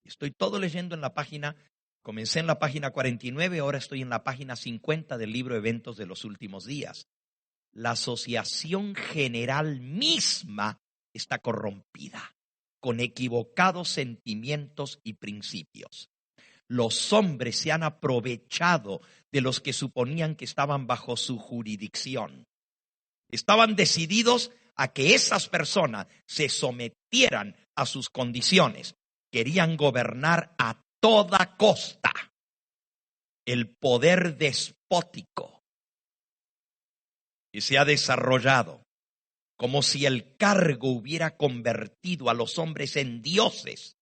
estoy todo leyendo en la página, comencé en la página 49, ahora estoy en la página 50 del libro Eventos de los Últimos Días. La asociación general misma está corrompida, con equivocados sentimientos y principios. Los hombres se han aprovechado de los que suponían que estaban bajo su jurisdicción. Estaban decididos a que esas personas se sometieran a sus condiciones. Querían gobernar a toda costa. El poder despótico que se ha desarrollado, como si el cargo hubiera convertido a los hombres en dioses,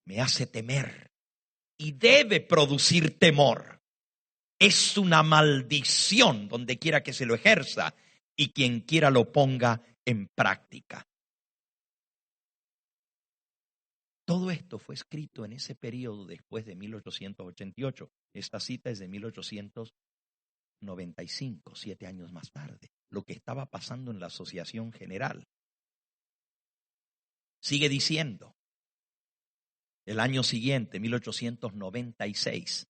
me hace temer y debe producir temor. Es una maldición donde quiera que se lo ejerza y quien quiera lo ponga en práctica. Todo esto fue escrito en ese periodo después de 1888. Esta cita es de 1895, 7 años más tarde. Lo que estaba pasando en la Asociación General. Sigue diciendo, el año siguiente, 1896.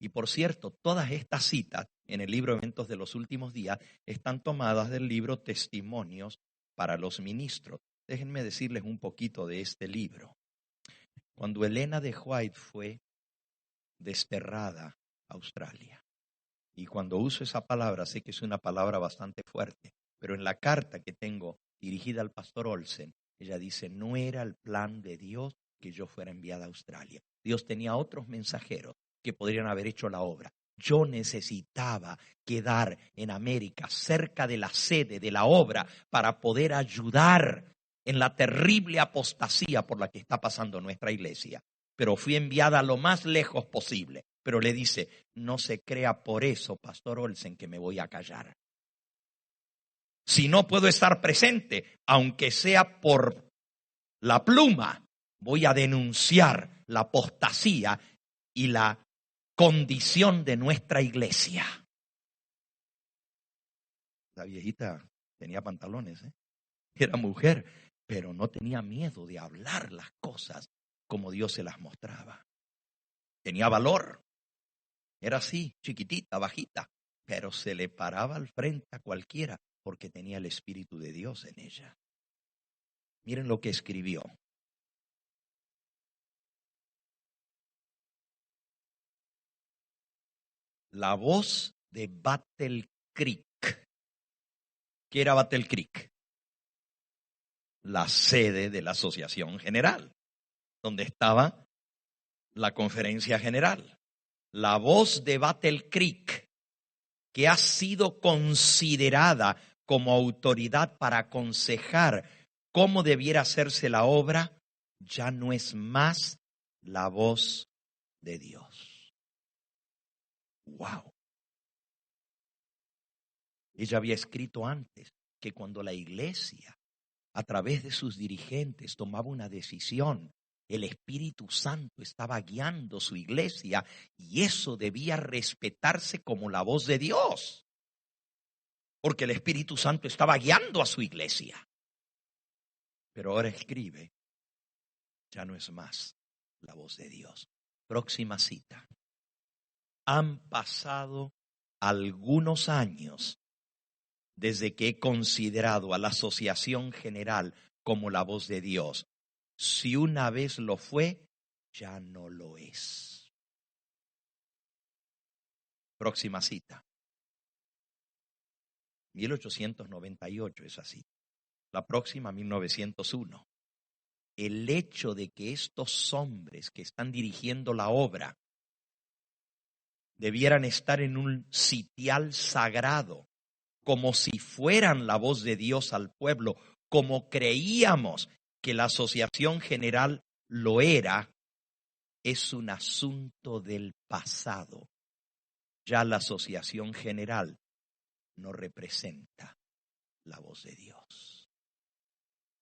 Y por cierto, todas estas citas en el libro Eventos de los Últimos Días están tomadas del libro Testimonios para los Ministros. Déjenme decirles un poquito de este libro. Cuando Elena de White fue desterrada a Australia, y cuando uso esa palabra, sé que es una palabra bastante fuerte, pero en la carta que tengo dirigida al pastor Olsen, ella dice, no era el plan de Dios que yo fuera enviada a Australia. Dios tenía otros mensajeros que podrían haber hecho la obra. Yo necesitaba quedar en América, cerca de la sede de la obra, para poder ayudar en la terrible apostasía por la que está pasando nuestra iglesia. Pero fui enviada lo más lejos posible. Pero le dice, no se crea por eso, pastor Olsen, que me voy a callar. Si no puedo estar presente, aunque sea por la pluma, voy a denunciar la apostasía y la condición de nuestra iglesia. La viejita tenía pantalones, era mujer, pero no tenía miedo de hablar las cosas como Dios se las mostraba. Tenía valor. Era así, chiquitita, bajita, pero se le paraba al frente a cualquiera porque tenía el Espíritu de Dios en ella. Miren lo que escribió. La voz de Battle Creek. ¿Qué era Battle Creek? La sede de la Asociación General, donde estaba la Conferencia General. La voz de Battle Creek, que ha sido considerada como autoridad para aconsejar cómo debiera hacerse la obra, ya no es más la voz de Dios. ¡Wow! Ella había escrito antes que cuando la iglesia, a través de sus dirigentes, tomaba una decisión, el Espíritu Santo estaba guiando su iglesia y eso debía respetarse como la voz de Dios. porque el Espíritu Santo estaba guiando a su iglesia. Pero ahora escribe, ya no es más la voz de Dios. Próxima cita. Han pasado algunos años desde que he considerado a la Asociación General como la voz de Dios. Si una vez lo fue, ya no lo es. Próxima cita. 1898 es así. La próxima, 1901. El hecho de que estos hombres que están dirigiendo la obra debieran estar en un sitial sagrado, como si fueran la voz de Dios al pueblo, como creíamos que la Asociación General lo era, es un asunto del pasado. Ya la Asociación General no representa la voz de Dios.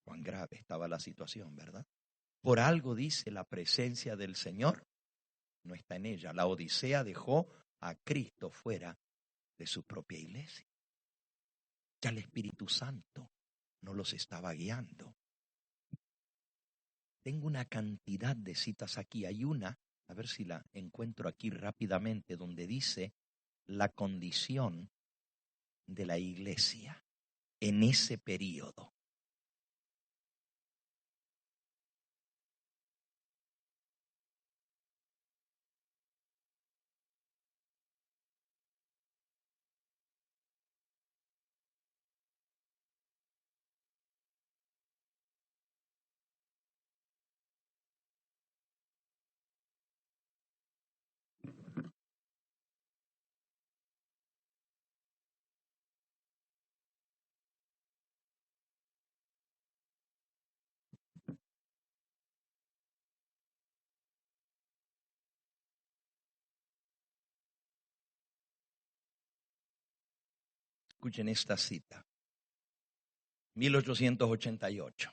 Cuán grave estaba la situación, ¿verdad? Por algo dice, la presencia del Señor no está en ella. La Odisea dejó a Cristo fuera de su propia iglesia. Ya el Espíritu Santo no los estaba guiando. Tengo una cantidad de citas aquí. Hay una, a ver si la encuentro aquí rápidamente, donde dice la condición de la iglesia en ese periodo. Escuchen esta cita. 1888.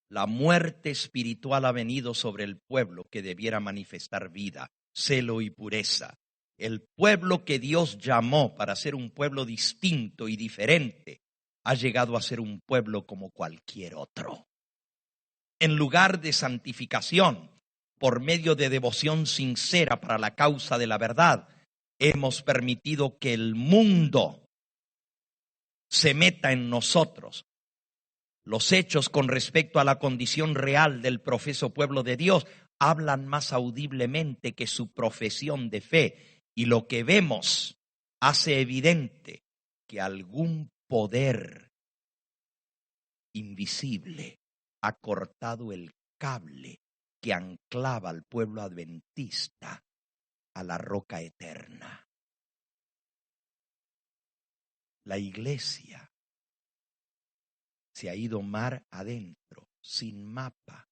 La muerte espiritual ha venido sobre el pueblo que debiera manifestar vida, celo y pureza. El pueblo que Dios llamó para ser un pueblo distinto y diferente ha llegado a ser un pueblo como cualquier otro. En lugar de santificación, por medio de devoción sincera para la causa de la verdad, hemos permitido que el mundo se meta en nosotros. Los hechos con respecto a la condición real del profeso pueblo de Dios hablan más audiblemente que su profesión de fe, y lo que vemos hace evidente que algún poder invisible ha cortado el cable que anclaba al pueblo adventista a la roca eterna. La iglesia se ha ido mar adentro, sin mapa,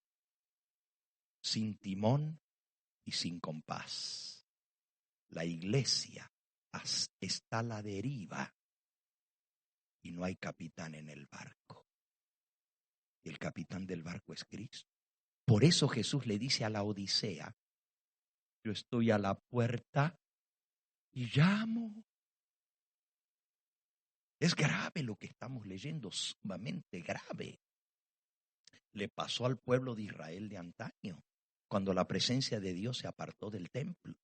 sin timón y sin compás. La iglesia está a la deriva y no hay capitán en el barco. El capitán del barco es Cristo. Por eso Jesús le dice a la Odisea: yo estoy a la puerta y llamo. Es grave lo que estamos leyendo, sumamente grave. Le pasó al pueblo de Israel de antaño, cuando la presencia de Dios se apartó del templo.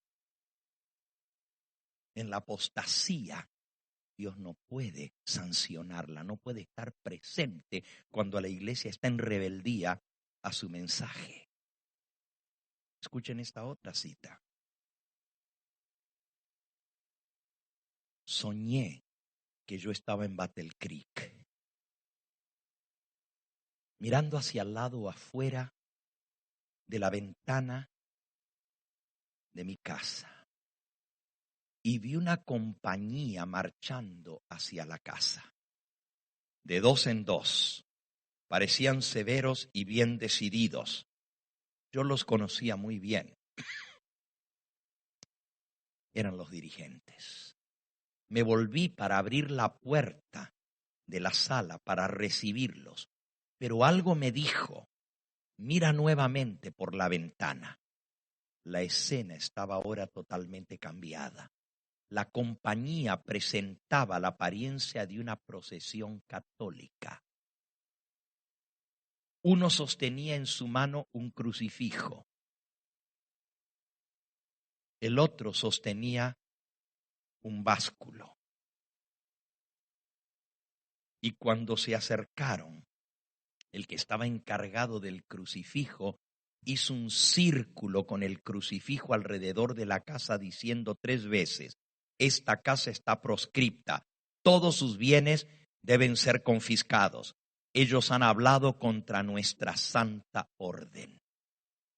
En la apostasía, Dios no puede sancionarla, no puede estar presente cuando la iglesia está en rebeldía a su mensaje. Escuchen esta otra cita. Soñé que yo estaba en Battle Creek, mirando hacia el lado afuera de la ventana de mi casa, y vi una compañía marchando hacia la casa. De dos en dos, parecían severos y bien decididos. Yo los conocía muy bien. Eran los dirigentes. Me volví para abrir la puerta de la sala para recibirlos, pero algo me dijo: mira nuevamente por la ventana. La escena estaba ahora totalmente cambiada. la compañía presentaba la apariencia de una procesión católica. Uno sostenía en su mano un crucifijo. El otro sostenía un básculo. Y cuando se acercaron, el que estaba encargado del crucifijo hizo un círculo con el crucifijo alrededor de la casa diciendo 3 veces: esta casa está proscripta, todos sus bienes deben ser confiscados. Ellos han hablado contra nuestra santa orden.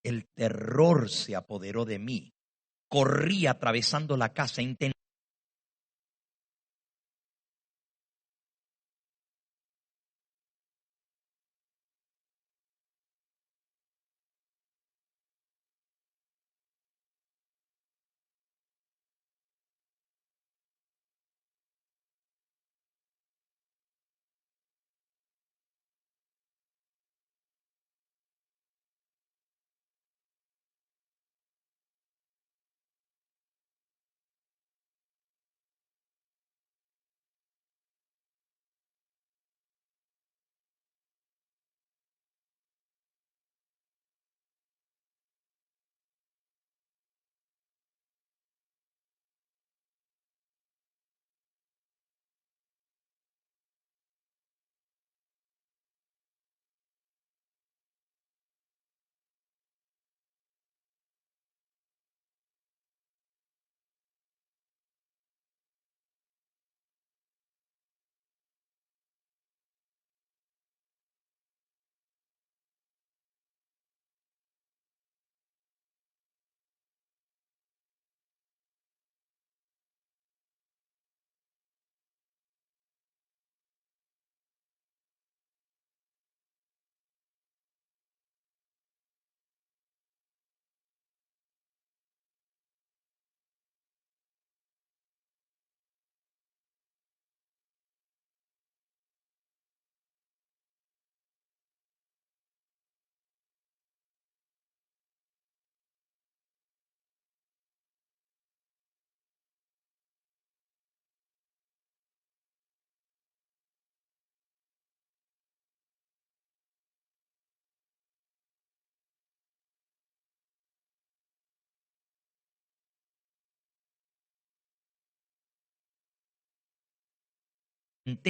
El terror se apoderó de mí. Corrí atravesando la casa, intenté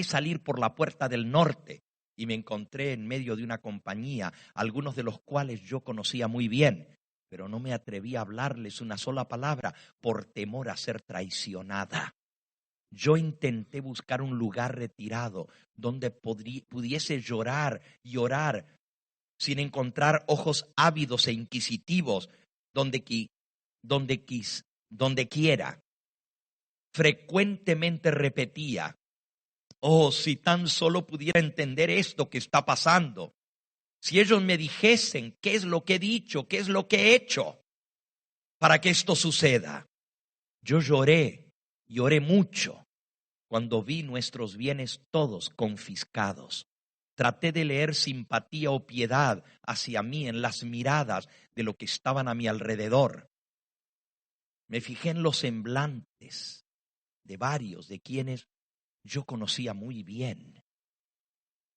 salir por la puerta del norte y me encontré en medio de una compañía, algunos de los cuales yo conocía muy bien, pero no me atreví a hablarles una sola palabra por temor a ser traicionada. Yo intenté buscar un lugar retirado donde pudiese llorar y orar sin encontrar ojos ávidos e inquisitivos donde quiera. Frecuentemente repetía: oh, si tan solo pudiera entender esto que está pasando. Si ellos me dijesen qué es lo que he dicho, qué es lo que he hecho para que esto suceda. Yo lloré mucho cuando vi nuestros bienes todos confiscados. Traté de leer simpatía o piedad hacia mí en las miradas de lo que estaban a mi alrededor. Me fijé en los semblantes de varios de quienes yo conocía muy bien.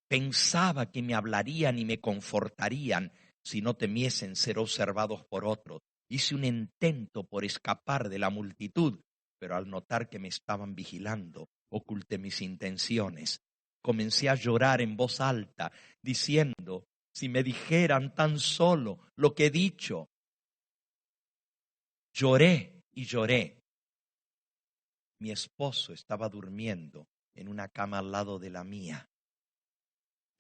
Pensaba que me hablarían y me confortarían si no temiesen ser observados por otros. Hice un intento por escapar de la multitud, pero al notar que me estaban vigilando, oculté mis intenciones. Comencé a llorar en voz alta, diciendo: si me dijeran tan solo lo que he dicho. Lloré y lloré. Mi esposo estaba durmiendo en una cama al lado de la mía,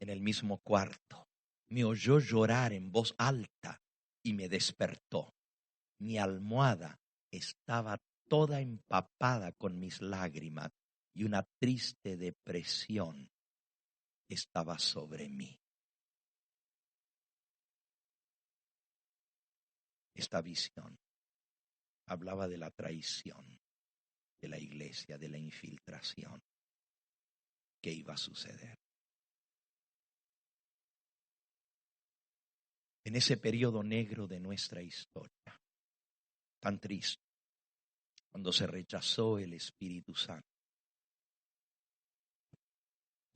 en el mismo cuarto. Me oyó llorar en voz alta y me despertó. Mi almohada estaba toda empapada con mis lágrimas y una triste depresión estaba sobre mí. Esta visión hablaba de la traición de la iglesia, de la infiltración que iba a suceder. En ese periodo negro de nuestra historia, tan triste, cuando se rechazó el Espíritu Santo,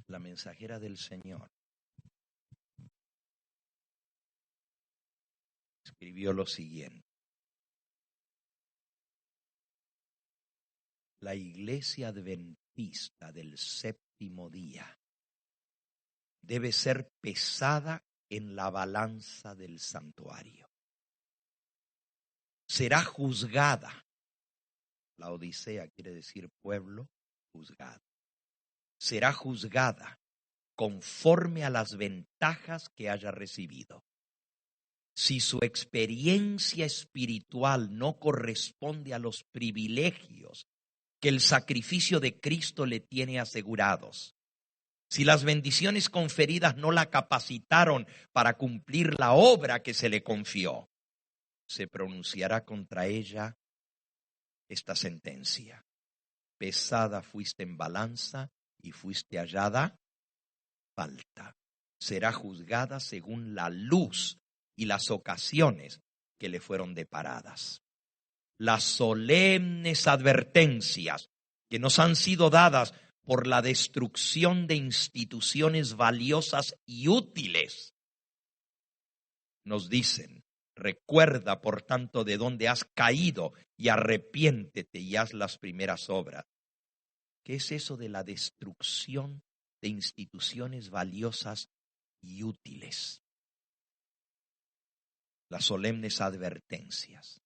la mensajera del Señor escribió lo siguiente: la iglesia adventista del séptimo día debe ser pesada en la balanza del santuario. Será juzgada. La Odisea quiere decir pueblo juzgado. Será juzgada conforme a las ventajas que haya recibido. Si su experiencia espiritual no corresponde a los privilegios que el sacrificio de Cristo le tiene asegurados, si las bendiciones conferidas no la capacitaron para cumplir la obra que se le confió, se pronunciará contra ella esta sentencia: pesada fuiste en balanza y fuiste hallada falta. Será juzgada según la luz y las ocasiones que le fueron deparadas. Las solemnes advertencias que nos han sido dadas por la destrucción de instituciones valiosas y útiles nos dicen: recuerda por tanto de dónde has caído y arrepiéntete y haz las primeras obras. ¿Qué es eso de la destrucción de instituciones valiosas y útiles? Las solemnes advertencias.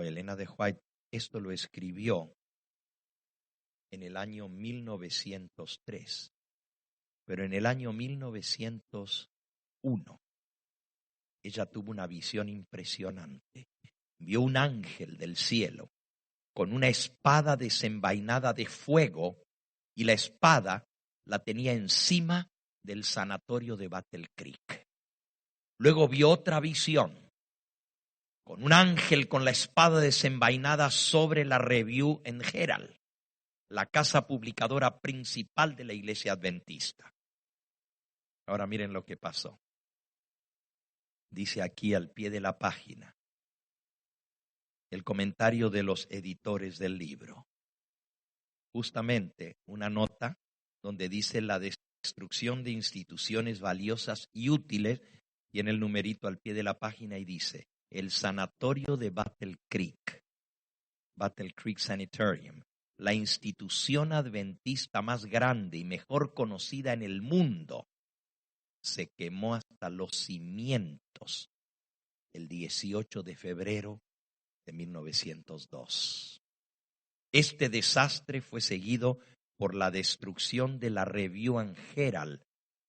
Elena de White esto lo escribió en el año 1903, pero en el año 1901 ella tuvo una visión impresionante. Vio un ángel del cielo con una espada desenvainada de fuego, y la espada la tenía encima del sanatorio de Battle Creek. Luego vio otra visión con un ángel con la espada desenvainada sobre la Review and Herald, la casa publicadora principal de la iglesia adventista. Ahora miren lo que pasó. Dice aquí al pie de la página el comentario de los editores del libro. Justamente una nota donde dice la destrucción de instituciones valiosas y útiles, y en el numerito al pie de la página y dice: el sanatorio de Battle Creek Sanitarium, la institución adventista más grande y mejor conocida en el mundo, se quemó hasta los cimientos el 18 de febrero de 1902. Este desastre fue seguido por la destrucción de la Review and Herald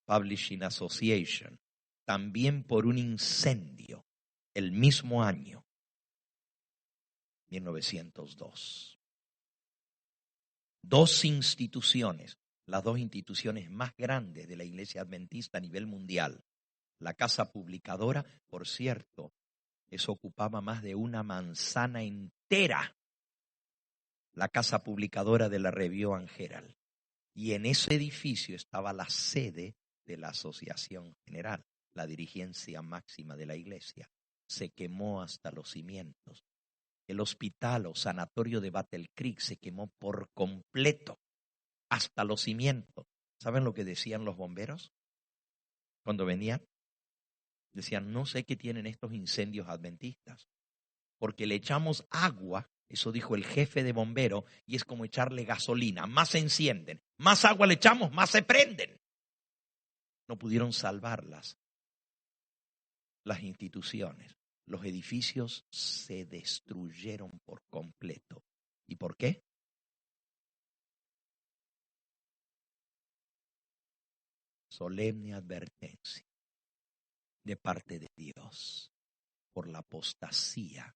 Publishing Association, también por un incendio el mismo año, 1902. Dos instituciones, las dos instituciones más grandes de la iglesia adventista a nivel mundial. La casa publicadora, por cierto, eso ocupaba más de una manzana entera, la casa publicadora de la Review and Herald. Y en ese edificio estaba la sede de la Asociación General, la dirigencia máxima de la iglesia. Se quemó hasta los cimientos. El hospital o sanatorio de Battle Creek se quemó por completo, hasta los cimientos. ¿Saben lo que decían los bomberos cuando venían? Decían: no sé qué tienen estos incendios adventistas, porque le echamos agua, eso dijo el jefe de bomberos, y es como echarle gasolina. Más se encienden, más agua le echamos, más se prenden. No pudieron salvarlas las instituciones. Los edificios se destruyeron por completo. ¿Y por qué? Solemne advertencia de parte de Dios por la apostasía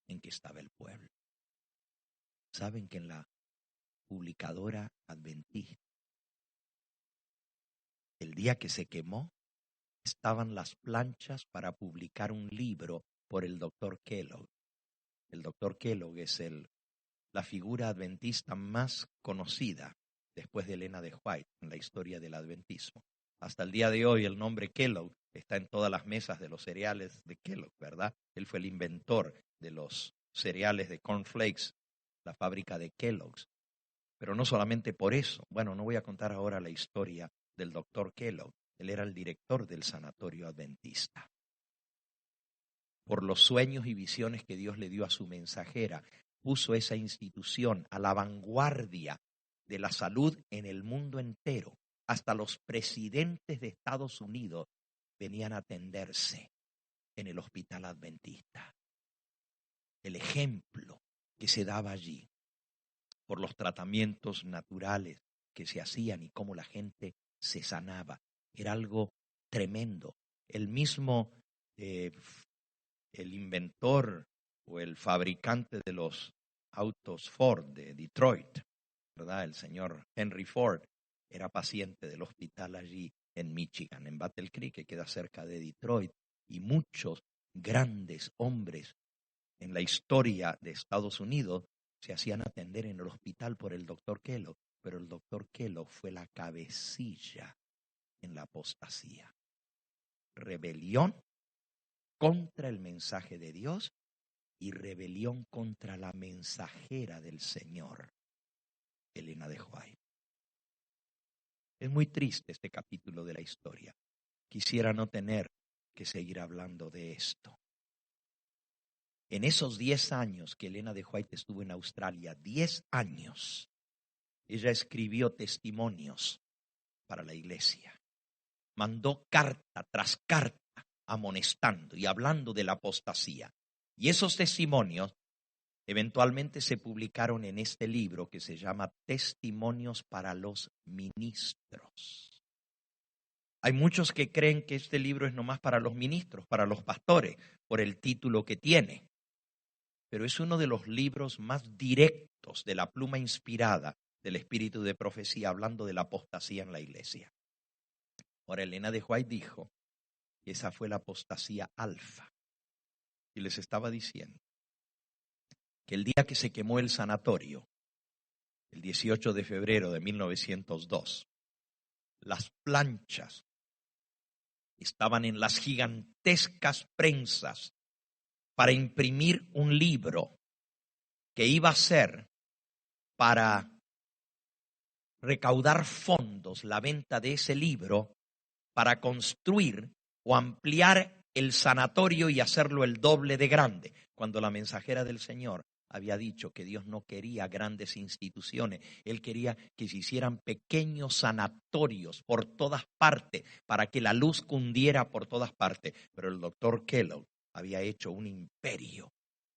en que estaba el pueblo. ¿Saben que en la publicadora adventista, el día que se quemó, estaban las planchas para publicar un libro por el doctor Kellogg? El doctor Kellogg es la figura adventista más conocida después de Elena de White en la historia del adventismo. Hasta el día de hoy el nombre Kellogg está en todas las mesas de los cereales de Kellogg, ¿verdad? Él fue el inventor de los cereales de cornflakes, la fábrica de Kellogg's. Pero no solamente por eso. Bueno, no voy a contar ahora la historia del doctor Kellogg. Él era el director del sanatorio adventista. Por los sueños y visiones que Dios le dio a su mensajera, puso esa institución a la vanguardia de la salud en el mundo entero. Hasta los presidentes de Estados Unidos venían a atenderse en el hospital adventista. El ejemplo que se daba allí por los tratamientos naturales que se hacían y cómo la gente se sanaba, era algo tremendo. El mismo, el inventor o el fabricante de los autos Ford de Detroit, ¿verdad? El señor Henry Ford era paciente del hospital allí en Michigan, en Battle Creek, que queda cerca de Detroit, y muchos grandes hombres en la historia de Estados Unidos se hacían atender en el hospital por el doctor Kellogg, pero el doctor Kellogg fue la cabecilla en la apostasía. Rebelión contra el mensaje de Dios y rebelión contra la mensajera del Señor, Elena de White. Es muy triste este capítulo de la historia. Quisiera no tener que seguir hablando de esto. En esos 10 años que Elena de White estuvo en Australia, 10 años, ella escribió testimonios para la iglesia. Mandó carta tras carta amonestando y hablando de la apostasía. Y esos testimonios eventualmente se publicaron en este libro que se llama Testimonios para los Ministros. Hay muchos que creen que este libro es nomás para los ministros, para los pastores, por el título que tiene. Pero es uno de los libros más directos de la pluma inspirada del espíritu de profecía, hablando de la apostasía en la iglesia. Ahora, Elena de White dijo que esa fue la apostasía alfa. Y les estaba diciendo que el día que se quemó el sanatorio, el 18 de febrero de 1902, las planchas estaban en las gigantescas prensas para imprimir un libro que iba a ser para recaudar fondos, la venta de ese libro, para construir o ampliar el sanatorio y hacerlo el doble de grande, cuando la mensajera del Señor había dicho que Dios no quería grandes instituciones, Él quería que se hicieran pequeños sanatorios por todas partes, para que la luz cundiera por todas partes. Pero el doctor Kellogg había hecho un imperio.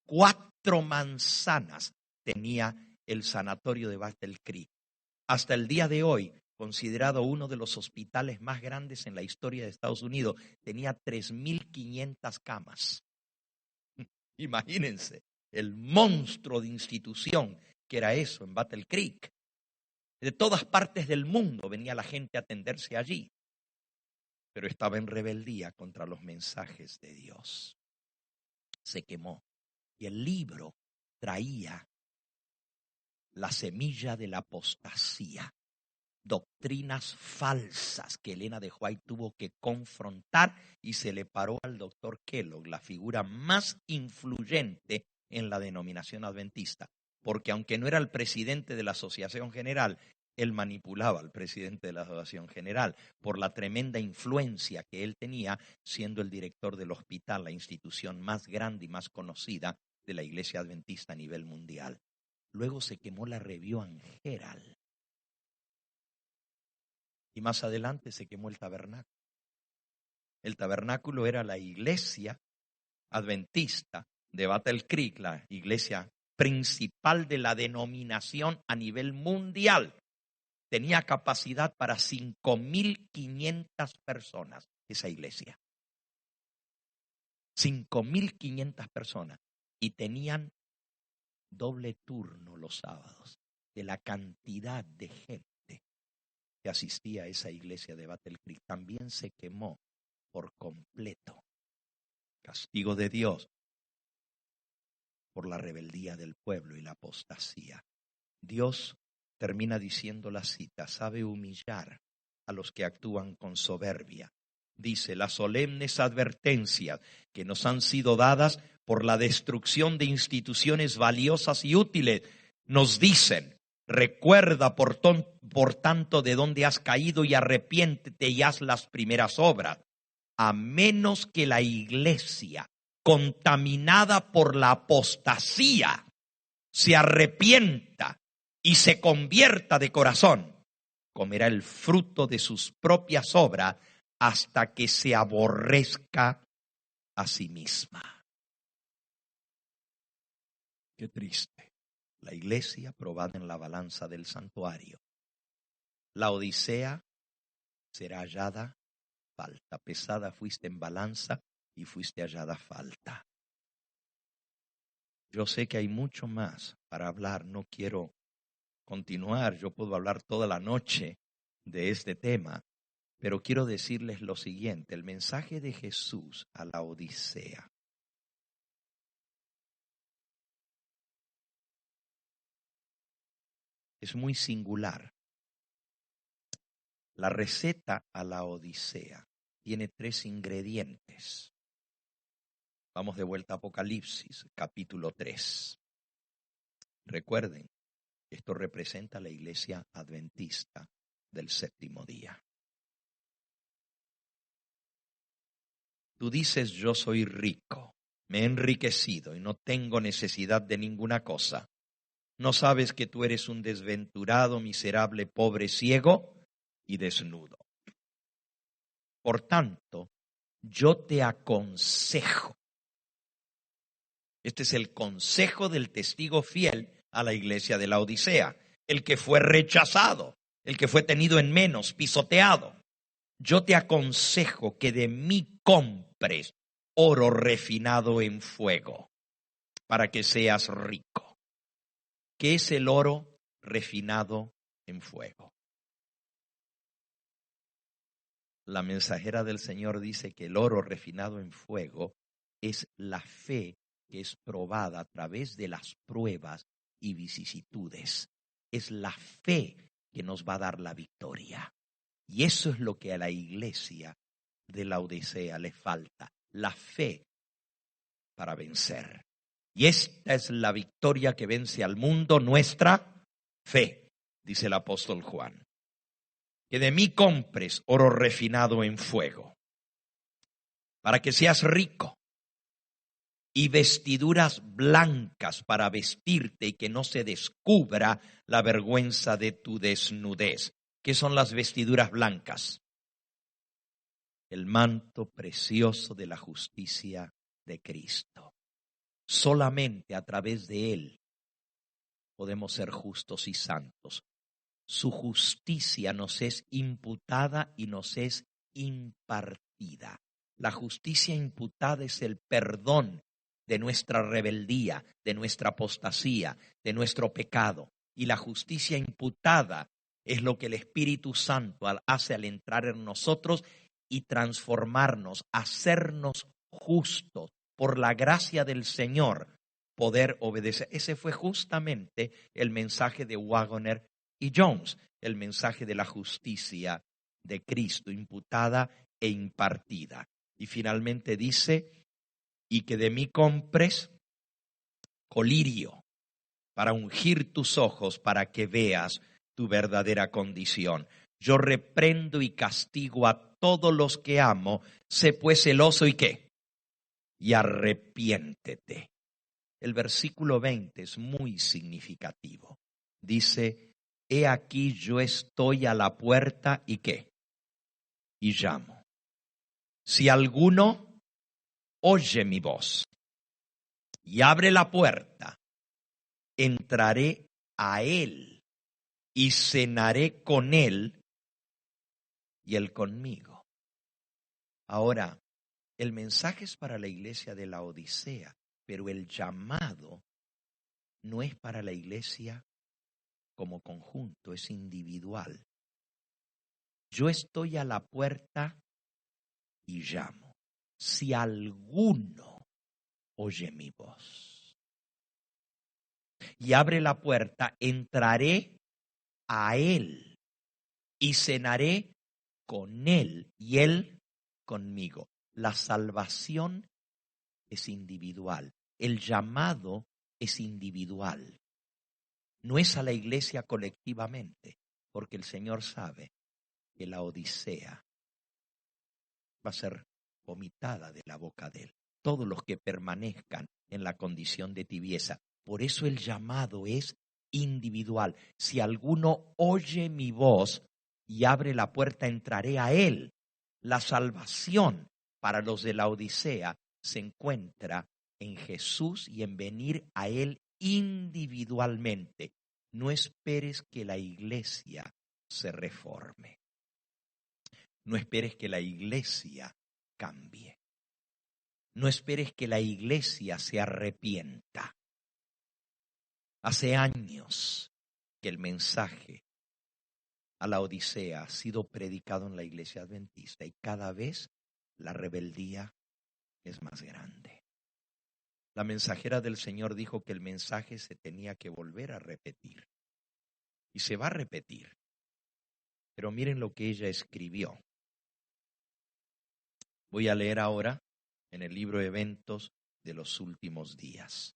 4 manzanas tenía el sanatorio de Battle Creek. Hasta el día de hoy, considerado uno de los hospitales más grandes en la historia de Estados Unidos, tenía 3.500 camas. Imagínense el monstruo de institución que era eso en Battle Creek. De todas partes del mundo venía la gente a atenderse allí, pero estaba en rebeldía contra los mensajes de Dios. Se quemó y el libro traía la semilla de la apostasía. Doctrinas falsas que Elena de White tuvo que confrontar, y se le paró al doctor Kellogg, la figura más influyente en la denominación adventista, porque aunque no era el presidente de la Asociación General, él manipulaba al presidente de la Asociación General por la tremenda influencia que él tenía siendo el director del hospital, la institución más grande y más conocida de la iglesia adventista a nivel mundial. Luego se quemó la Review and Herald. Y más adelante se quemó el tabernáculo. El tabernáculo era la iglesia adventista de Battle Creek, la iglesia principal de la denominación a nivel mundial. Tenía capacidad para 5.500 personas, esa iglesia. 5.500 personas. Y tenían doble turno los sábados, de la cantidad de gente que asistía a esa iglesia de Battle Creek. También se quemó por completo. Castigo de Dios por la rebeldía del pueblo y la apostasía. Dios, termina diciendo la cita, sabe humillar a los que actúan con soberbia, dice, las solemnes advertencias que nos han sido dadas por la destrucción de instituciones valiosas y útiles, nos dicen, recuerda por tanto de dónde has caído y arrepiéntete y haz las primeras obras. A menos que la iglesia, contaminada por la apostasía, se arrepienta y se convierta de corazón, comerá el fruto de sus propias obras hasta que se aborrezca a sí misma. Qué triste. La iglesia probada en la balanza del santuario. La Odisea será hallada falta. Pesada fuiste en balanza y fuiste hallada falta. Yo sé que hay mucho más para hablar. No quiero continuar. Yo puedo hablar toda la noche de este tema. Pero quiero decirles lo siguiente. El mensaje de Jesús a la Odisea es muy singular. La receta a la Odisea tiene 3 ingredientes. Vamos de vuelta a Apocalipsis, capítulo 3. Recuerden, esto representa a la iglesia adventista del séptimo día. Tú dices, yo soy rico, me he enriquecido y no tengo necesidad de ninguna cosa. ¿No sabes que tú eres un desventurado, miserable, pobre, ciego y desnudo? Por tanto, yo te aconsejo. Este es el consejo del testigo fiel a la iglesia de la Odisea, el que fue rechazado, el que fue tenido en menos, pisoteado. Yo te aconsejo que de mí compres oro refinado en fuego para que seas rico. ¿Qué es el oro refinado en fuego? La mensajera del Señor dice que el oro refinado en fuego es la fe que es probada a través de las pruebas y vicisitudes. Es la fe que nos va a dar la victoria. Y eso es lo que a la iglesia de la Odisea le falta, la fe para vencer. Y esta es la victoria que vence al mundo, nuestra fe, dice el apóstol Juan. Que de mí compres oro refinado en fuego, para que seas rico, y vestiduras blancas para vestirte y que no se descubra la vergüenza de tu desnudez. ¿Qué son las vestiduras blancas? El manto precioso de la justicia de Cristo. Solamente a través de Él podemos ser justos y santos. Su justicia nos es imputada y nos es impartida. La justicia imputada es el perdón de nuestra rebeldía, de nuestra apostasía, de nuestro pecado. Y la justicia imputada es lo que el Espíritu Santo hace al entrar en nosotros y transformarnos, hacernos justos por la gracia del Señor, poder obedecer. Ese fue justamente el mensaje de Waggoner y Jones, el mensaje de la justicia de Cristo, imputada e impartida. Y finalmente dice, y que de mí compres colirio para ungir tus ojos para que veas tu verdadera condición. Yo reprendo y castigo a todos los que amo, sé pues celoso y ¿qué? Y arrepiéntete. El versículo 20 es muy significativo. Dice, he aquí yo estoy a la puerta y ¿qué? Y llamo. Si alguno oye mi voz y abre la puerta, entraré a él y cenaré con él y él conmigo. Ahora, el mensaje es para la iglesia de la Odisea, pero el llamado no es para la iglesia como conjunto, es individual. Yo estoy a la puerta y llamo. Si alguno oye mi voz y abre la puerta, entraré a él y cenaré con él y él conmigo, la salvación es individual, el llamado es individual. No es a la iglesia colectivamente, porque el Señor sabe que la odisea va a ser vomitada de la boca de Él. Todos los que permanezcan en la condición de tibieza. Por eso el llamado es individual. Si alguno oye mi voz y abre la puerta, entraré a Él. La salvación para los de la odisea se encuentra en Jesús y en venir a Él individualmente. No esperes que la iglesia se reforme. No esperes que la iglesia cambie. No esperes que la iglesia se arrepienta. Hace años que el mensaje a la odisea ha sido predicado en la iglesia adventista y cada vez la rebeldía es más grande. La mensajera del Señor dijo que el mensaje se tenía que volver a repetir. Y se va a repetir. Pero miren lo que ella escribió. Voy a leer ahora en el libro Eventos de los Últimos Días.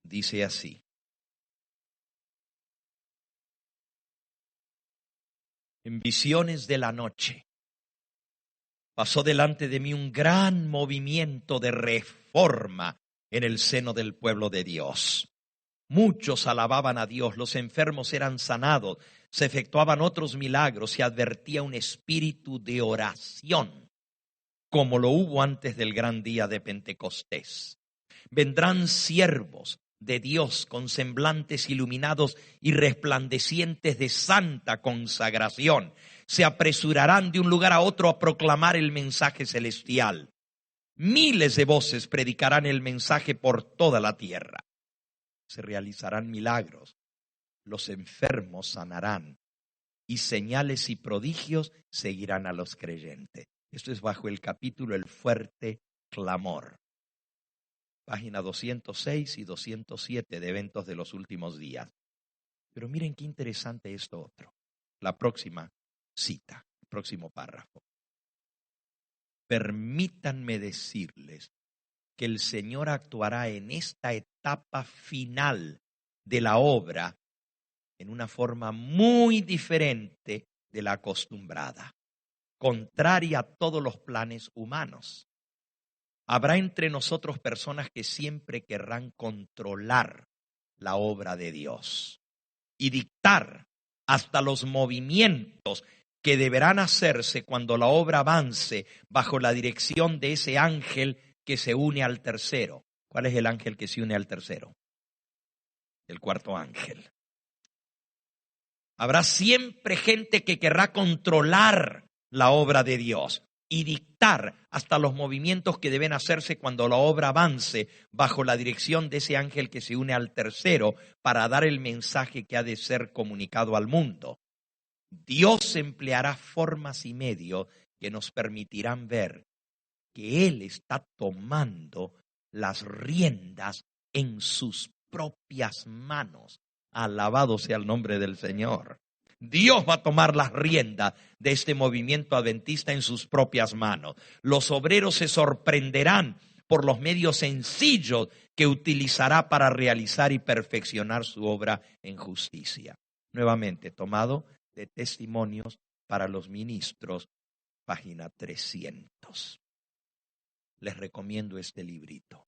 Dice así: en visiones de la noche pasó delante de mí un gran movimiento de reforma en el seno del pueblo de Dios. Muchos alababan a Dios, los enfermos eran sanados, se efectuaban otros milagros, se advertía un espíritu de oración, como lo hubo antes del gran día de Pentecostés. Vendrán siervos de Dios con semblantes iluminados y resplandecientes de santa consagración. Se apresurarán de un lugar a otro a proclamar el mensaje celestial. Miles de voces predicarán el mensaje por toda la tierra. Se realizarán milagros, los enfermos sanarán y señales y prodigios seguirán a los creyentes. Esto es bajo el capítulo El fuerte clamor. Página 206 y 207 de Eventos de los Últimos Días. Pero miren qué interesante esto otro. La próxima cita, el próximo párrafo. Permítanme decirles que el Señor actuará en esta etapa final de la obra en una forma muy diferente de la acostumbrada, contraria a todos los planes humanos. Habrá entre nosotros personas que siempre querrán controlar la obra de Dios y dictar hasta los movimientos que deberán hacerse cuando la obra avance bajo la dirección de ese ángel que se une al tercero. ¿Cuál es el ángel que se une al tercero? El cuarto ángel. Habrá siempre gente que querrá controlar la obra de Dios y dictar hasta los movimientos que deben hacerse cuando la obra avance bajo la dirección de ese ángel que se une al tercero para dar el mensaje que ha de ser comunicado al mundo. Dios empleará formas y medios que nos permitirán ver que Él está tomando las riendas en sus propias manos. Alabado sea el nombre del Señor. Dios va a tomar las riendas de este movimiento adventista en sus propias manos. Los obreros se sorprenderán por los medios sencillos que utilizará para realizar y perfeccionar su obra en justicia. Nuevamente, tomado de Testimonios para los Ministros, página 300. Les recomiendo este librito.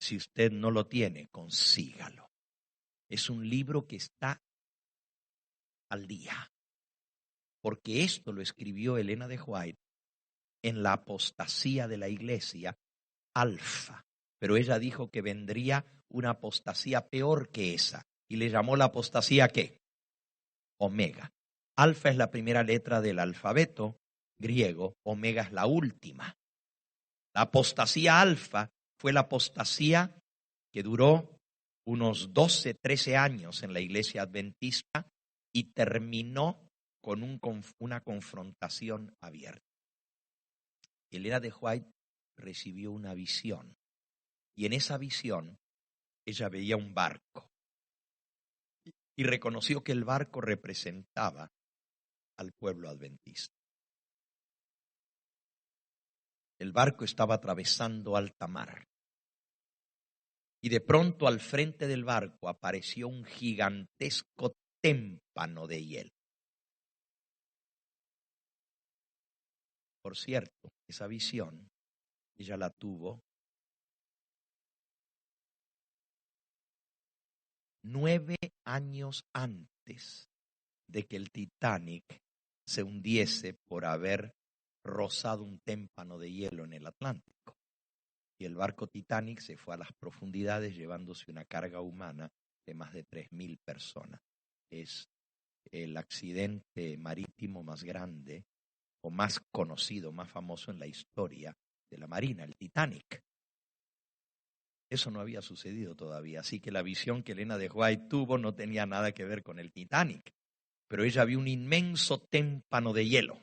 Si usted no lo tiene, consígalo. Es un libro que está al día, porque esto lo escribió Elena de White en la apostasía de la iglesia, alfa, pero ella dijo que vendría una apostasía peor que esa, y le llamó la apostasía ¿qué? Omega. Alfa es la primera letra del alfabeto griego, omega es la última. La apostasía alfa fue la apostasía que duró unos 12, 13 años en la iglesia adventista y terminó con una confrontación abierta. Elena de White recibió una visión y en esa visión ella veía un barco y reconoció que el barco representaba al pueblo adventista. El barco estaba atravesando alta mar. Y de pronto al frente del barco apareció un gigantesco témpano de hielo. Por cierto, esa visión ella la tuvo 9 años antes de que el Titanic se hundiese por haber rozado un témpano de hielo en el Atlántico. Y el barco Titanic se fue a las profundidades llevándose una carga humana de más de 3.000 personas. Es el accidente marítimo más grande o más conocido, más famoso en la historia de la Marina, el Titanic. Eso no había sucedido todavía, así que la visión que Elena de White tuvo no tenía nada que ver con el Titanic, pero ella vio un inmenso témpano de hielo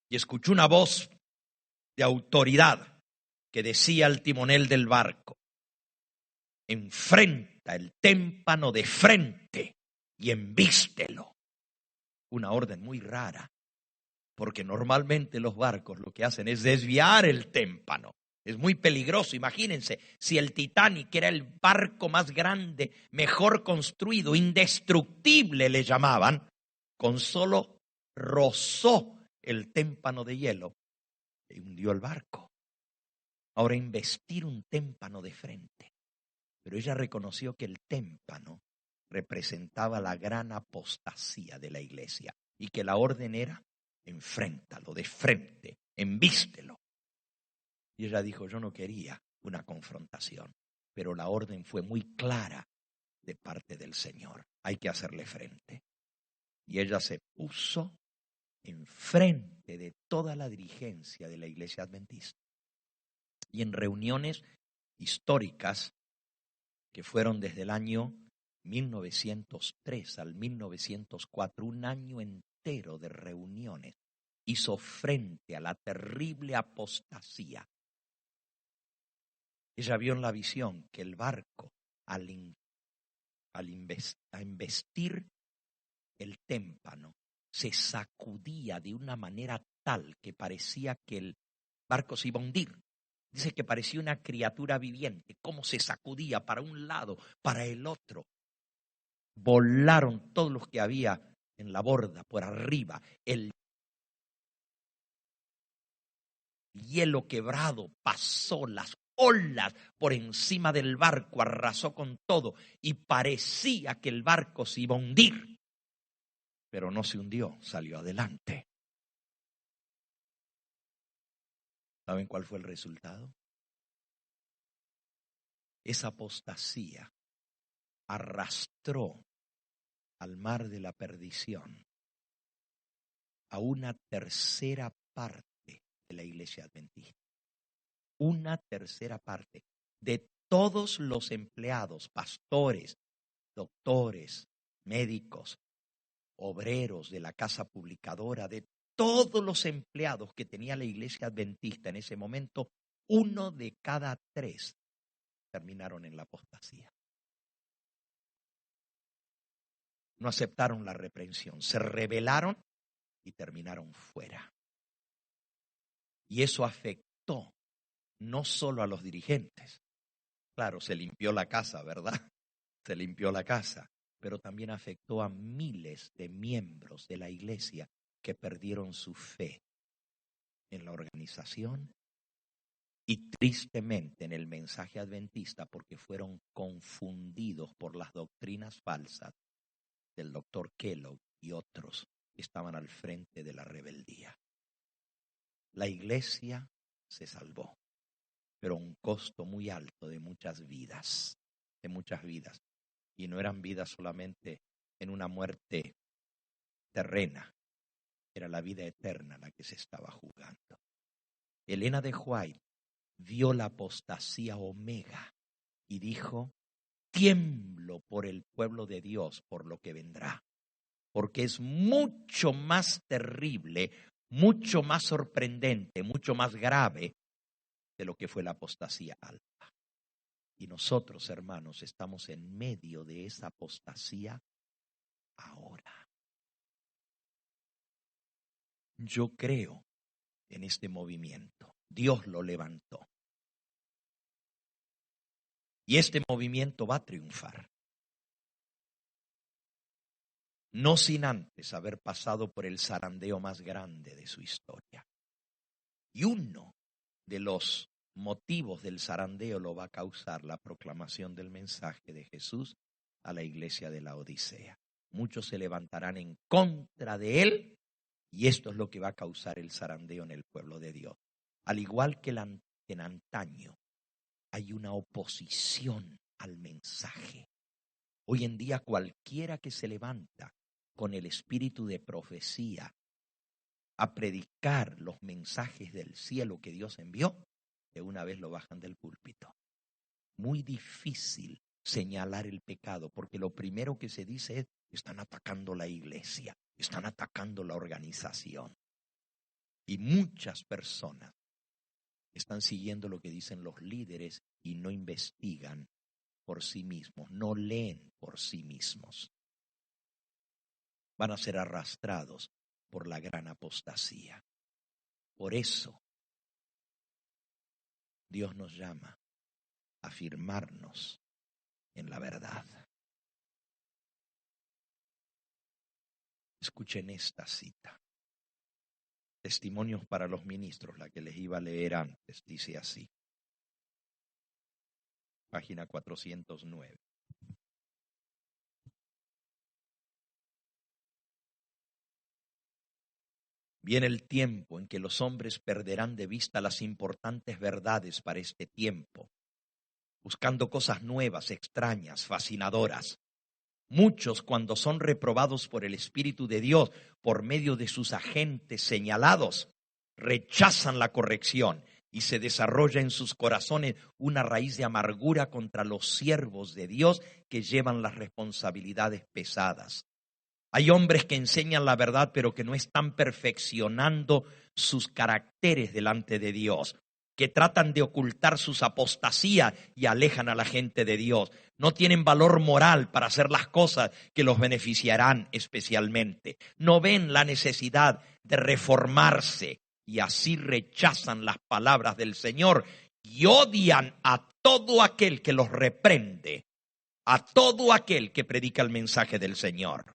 y escuchó una voz de autoridad que decía al timonel del barco: enfrenta el témpano de frente y embístelo. Una orden muy rara, porque normalmente los barcos lo que hacen es desviar el témpano. Es muy peligroso. Imagínense, si el Titanic era el barco más grande, mejor construido, indestructible le llamaban, con solo rozó el témpano de hielo y hundió el barco. Ahora, investir un témpano de frente. Pero ella reconoció que el témpano representaba la gran apostasía de la iglesia y que la orden era: enfréntalo de frente, embístelo. Y ella dijo: yo no quería una confrontación, pero la orden fue muy clara de parte del Señor: hay que hacerle frente. Y ella se puso enfrente de toda la dirigencia de la iglesia adventista. Y en reuniones históricas que fueron desde el año 1903 al 1904, un año entero de reuniones, hizo frente a la terrible apostasía. Ella vio en la visión que el barco, al embestir el témpano, se sacudía de una manera tal que parecía que el barco se iba a hundir. Dice que parecía una criatura viviente, cómo se sacudía para un lado, para el otro. Volaron todos los que había en la borda, por arriba. El hielo quebrado pasó, las olas por encima del barco, arrasó con todo y parecía que el barco se iba a hundir. Pero no se hundió, salió adelante. ¿Saben cuál fue el resultado? Esa apostasía arrastró al mar de la perdición a una tercera parte de la iglesia adventista. Una tercera parte de todos los empleados, pastores, doctores, médicos, obreros de la casa publicadora, de todos los empleados que tenía la iglesia adventista en ese momento, 1 de cada 3 terminaron en la apostasía. No aceptaron la reprensión, se rebelaron y terminaron fuera. Y eso afectó no solo a los dirigentes. Claro, se limpió la casa, ¿verdad? Se limpió la casa, pero también afectó a miles de miembros de la iglesia que perdieron su fe en la organización y tristemente en el mensaje adventista, porque fueron confundidos por las doctrinas falsas del doctor Kellogg y otros que estaban al frente de la rebeldía. La iglesia se salvó, pero a un costo muy alto de muchas vidas, Y no eran vidas solamente en una muerte terrena, era la vida eterna la que se estaba jugando. Elena de White vio la apostasía omega y dijo: tiemblo por el pueblo de Dios, por lo que vendrá, porque es mucho más terrible, mucho más sorprendente, mucho más grave de lo que fue la apostasía alfa. Y nosotros, hermanos, estamos en medio de esa apostasía ahora. Yo creo en este movimiento. Dios lo levantó. Y este movimiento va a triunfar. No sin antes haber pasado por el zarandeo más grande de su historia. Y uno de los motivos del zarandeo lo va a causar la proclamación del mensaje de Jesús a la iglesia de la Odisea. Muchos se levantarán en contra de él y esto es lo que va a causar el zarandeo en el pueblo de Dios. Al igual que en antaño hay una oposición al mensaje. Hoy en día cualquiera que se levanta con el espíritu de profecía a predicar los mensajes del cielo que Dios envió, de una vez lo bajan del púlpito. Muy difícil señalar el pecado, porque lo primero que se dice es, están atacando la iglesia, están atacando la organización. Y muchas personas están siguiendo lo que dicen los líderes y no investigan por sí mismos, no leen por sí mismos. Van a ser arrastrados por la gran apostasía. Por eso Dios nos llama a afirmarnos en la verdad. Escuchen esta cita. Testimonios para los ministros, la que les iba a leer antes, dice así. Página 409. Viene el tiempo en que los hombres perderán de vista las importantes verdades para este tiempo, buscando cosas nuevas, extrañas, fascinadoras. Muchos, cuando son reprobados por el Espíritu de Dios por medio de sus agentes señalados, rechazan la corrección y se desarrolla en sus corazones una raíz de amargura contra los siervos de Dios que llevan las responsabilidades pesadas. Hay hombres que enseñan la verdad, pero que no están perfeccionando sus caracteres delante de Dios, que tratan de ocultar sus apostasías y alejan a la gente de Dios. No tienen valor moral para hacer las cosas que los beneficiarán especialmente. No ven la necesidad de reformarse y así rechazan las palabras del Señor y odian a todo aquel que los reprende, a todo aquel que predica el mensaje del Señor.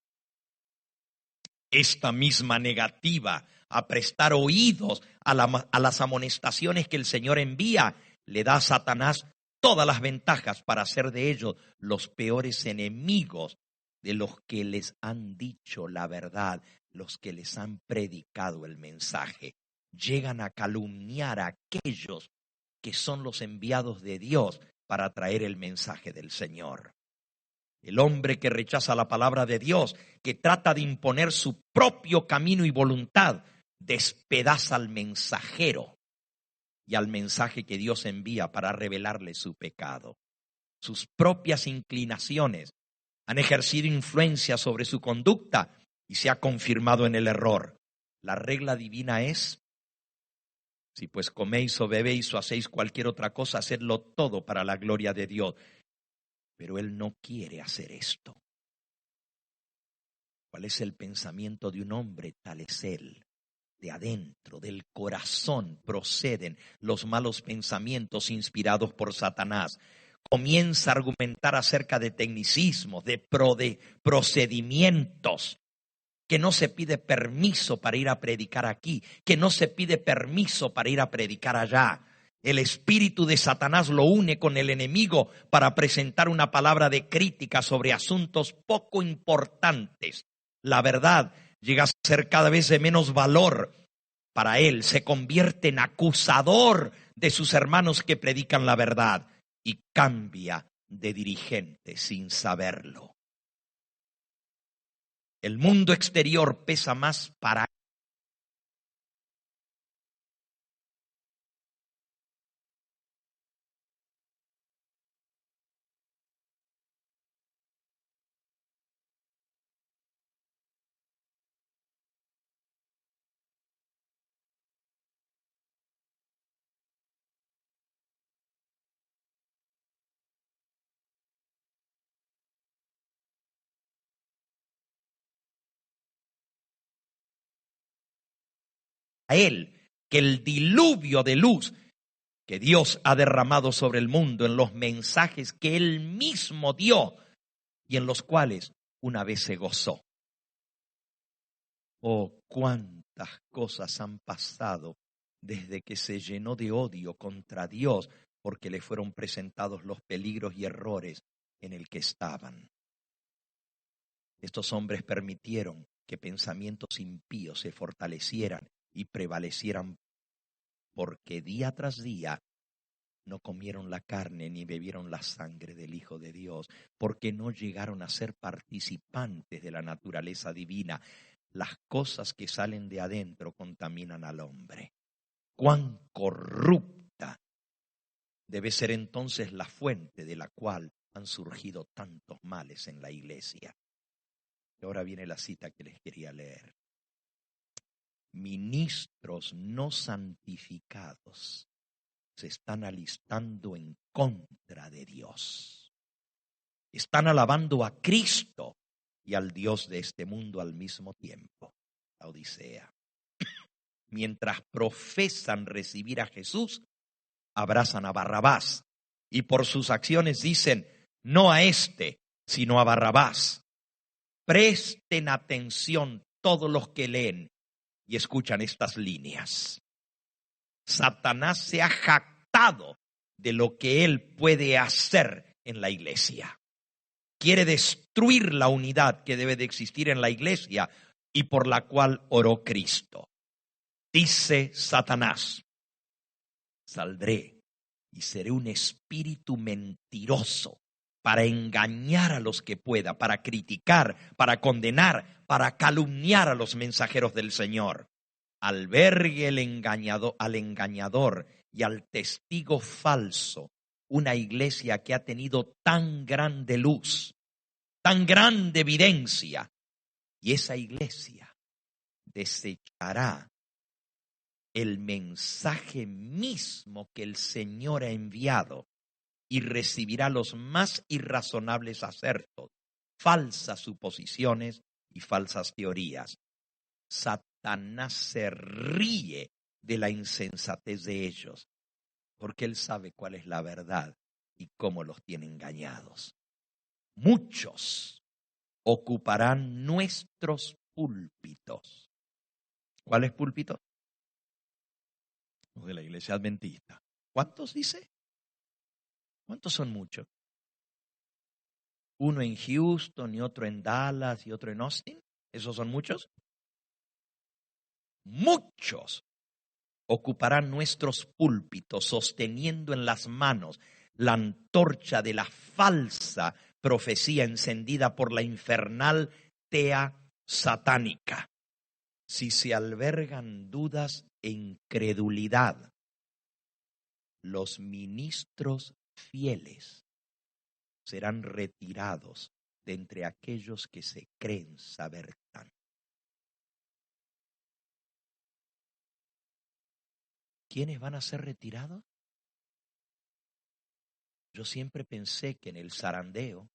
Esta misma negativa a prestar oídos a las amonestaciones que el Señor envía, le da a Satanás todas las ventajas para hacer de ellos los peores enemigos de los que les han dicho la verdad, los que les han predicado el mensaje. Llegan a calumniar a aquellos que son los enviados de Dios para traer el mensaje del Señor. El hombre que rechaza la palabra de Dios, que trata de imponer su propio camino y voluntad, despedaza al mensajero y al mensaje que Dios envía para revelarle su pecado. Sus propias inclinaciones han ejercido influencia sobre su conducta y se ha confirmado en el error. La regla divina es: si pues coméis o bebéis o hacéis cualquier otra cosa, hacedlo todo para la gloria de Dios. Pero él no quiere hacer esto. ¿Cuál es el pensamiento de un hombre? Tal es él. De adentro, del corazón, proceden los malos pensamientos inspirados por Satanás. Comienza a argumentar acerca de tecnicismos, de procedimientos, que no se pide permiso para ir a predicar aquí, que no se pide permiso para ir a predicar allá. El espíritu de Satanás lo une con el enemigo para presentar una palabra de crítica sobre asuntos poco importantes. La verdad llega a ser cada vez de menos valor para él. Se convierte en acusador de sus hermanos que predican la verdad y cambia de dirigente sin saberlo. El mundo exterior pesa más para él que el diluvio de luz que Dios ha derramado sobre el mundo en los mensajes que Él mismo dio y en los cuales una vez se gozó. Oh, cuántas cosas han pasado desde que se llenó de odio contra Dios porque le fueron presentados los peligros y errores en el que estaban. Estos hombres permitieron que pensamientos impíos se fortalecieran y prevalecieran porque día tras día no comieron la carne ni bebieron la sangre del Hijo de Dios, porque no llegaron a ser participantes de la naturaleza divina. Las cosas que salen de adentro contaminan al hombre. Cuán corrupta debe ser entonces la fuente de la cual han surgido tantos males en la iglesia. Y ahora viene la cita que les quería leer. Ministros no santificados se están alistando en contra de Dios. Están alabando a Cristo y al Dios de este mundo al mismo tiempo. La Odisea. Mientras profesan recibir a Jesús, abrazan a Barrabás y por sus acciones dicen, no a este, sino a Barrabás. Presten atención todos los que leen y escuchan estas líneas. Satanás se ha jactado de lo que él puede hacer en la iglesia. Quiere destruir la unidad que debe de existir en la iglesia y por la cual oró Cristo. Dice Satanás, saldré y seré un espíritu mentiroso para engañar a los que pueda, para criticar, para condenar, para calumniar a los mensajeros del Señor. Albergue al engañador y al testigo falso, una iglesia que ha tenido tan grande luz, tan grande evidencia, y esa iglesia desechará el mensaje mismo que el Señor ha enviado y recibirá los más irrazonables acertos, falsas suposiciones y falsas teorías. Satanás se ríe de la insensatez de ellos, porque él sabe cuál es la verdad y cómo los tiene engañados. Muchos ocuparán nuestros púlpitos. ¿Cuáles púlpitos? Los de la iglesia adventista. ¿Cuántos dice? ¿Cuántos son muchos? Uno en Houston y otro en Dallas y otro en Austin. ¿Esos son muchos? Muchos ocuparán nuestros púlpitos sosteniendo en las manos la antorcha de la falsa profecía encendida por la infernal tea satánica. Si se albergan dudas e incredulidad, los ministros fieles serán retirados de entre aquellos que se creen saber tanto. ¿Quiénes van a ser retirados? Yo siempre pensé que en el zarandeo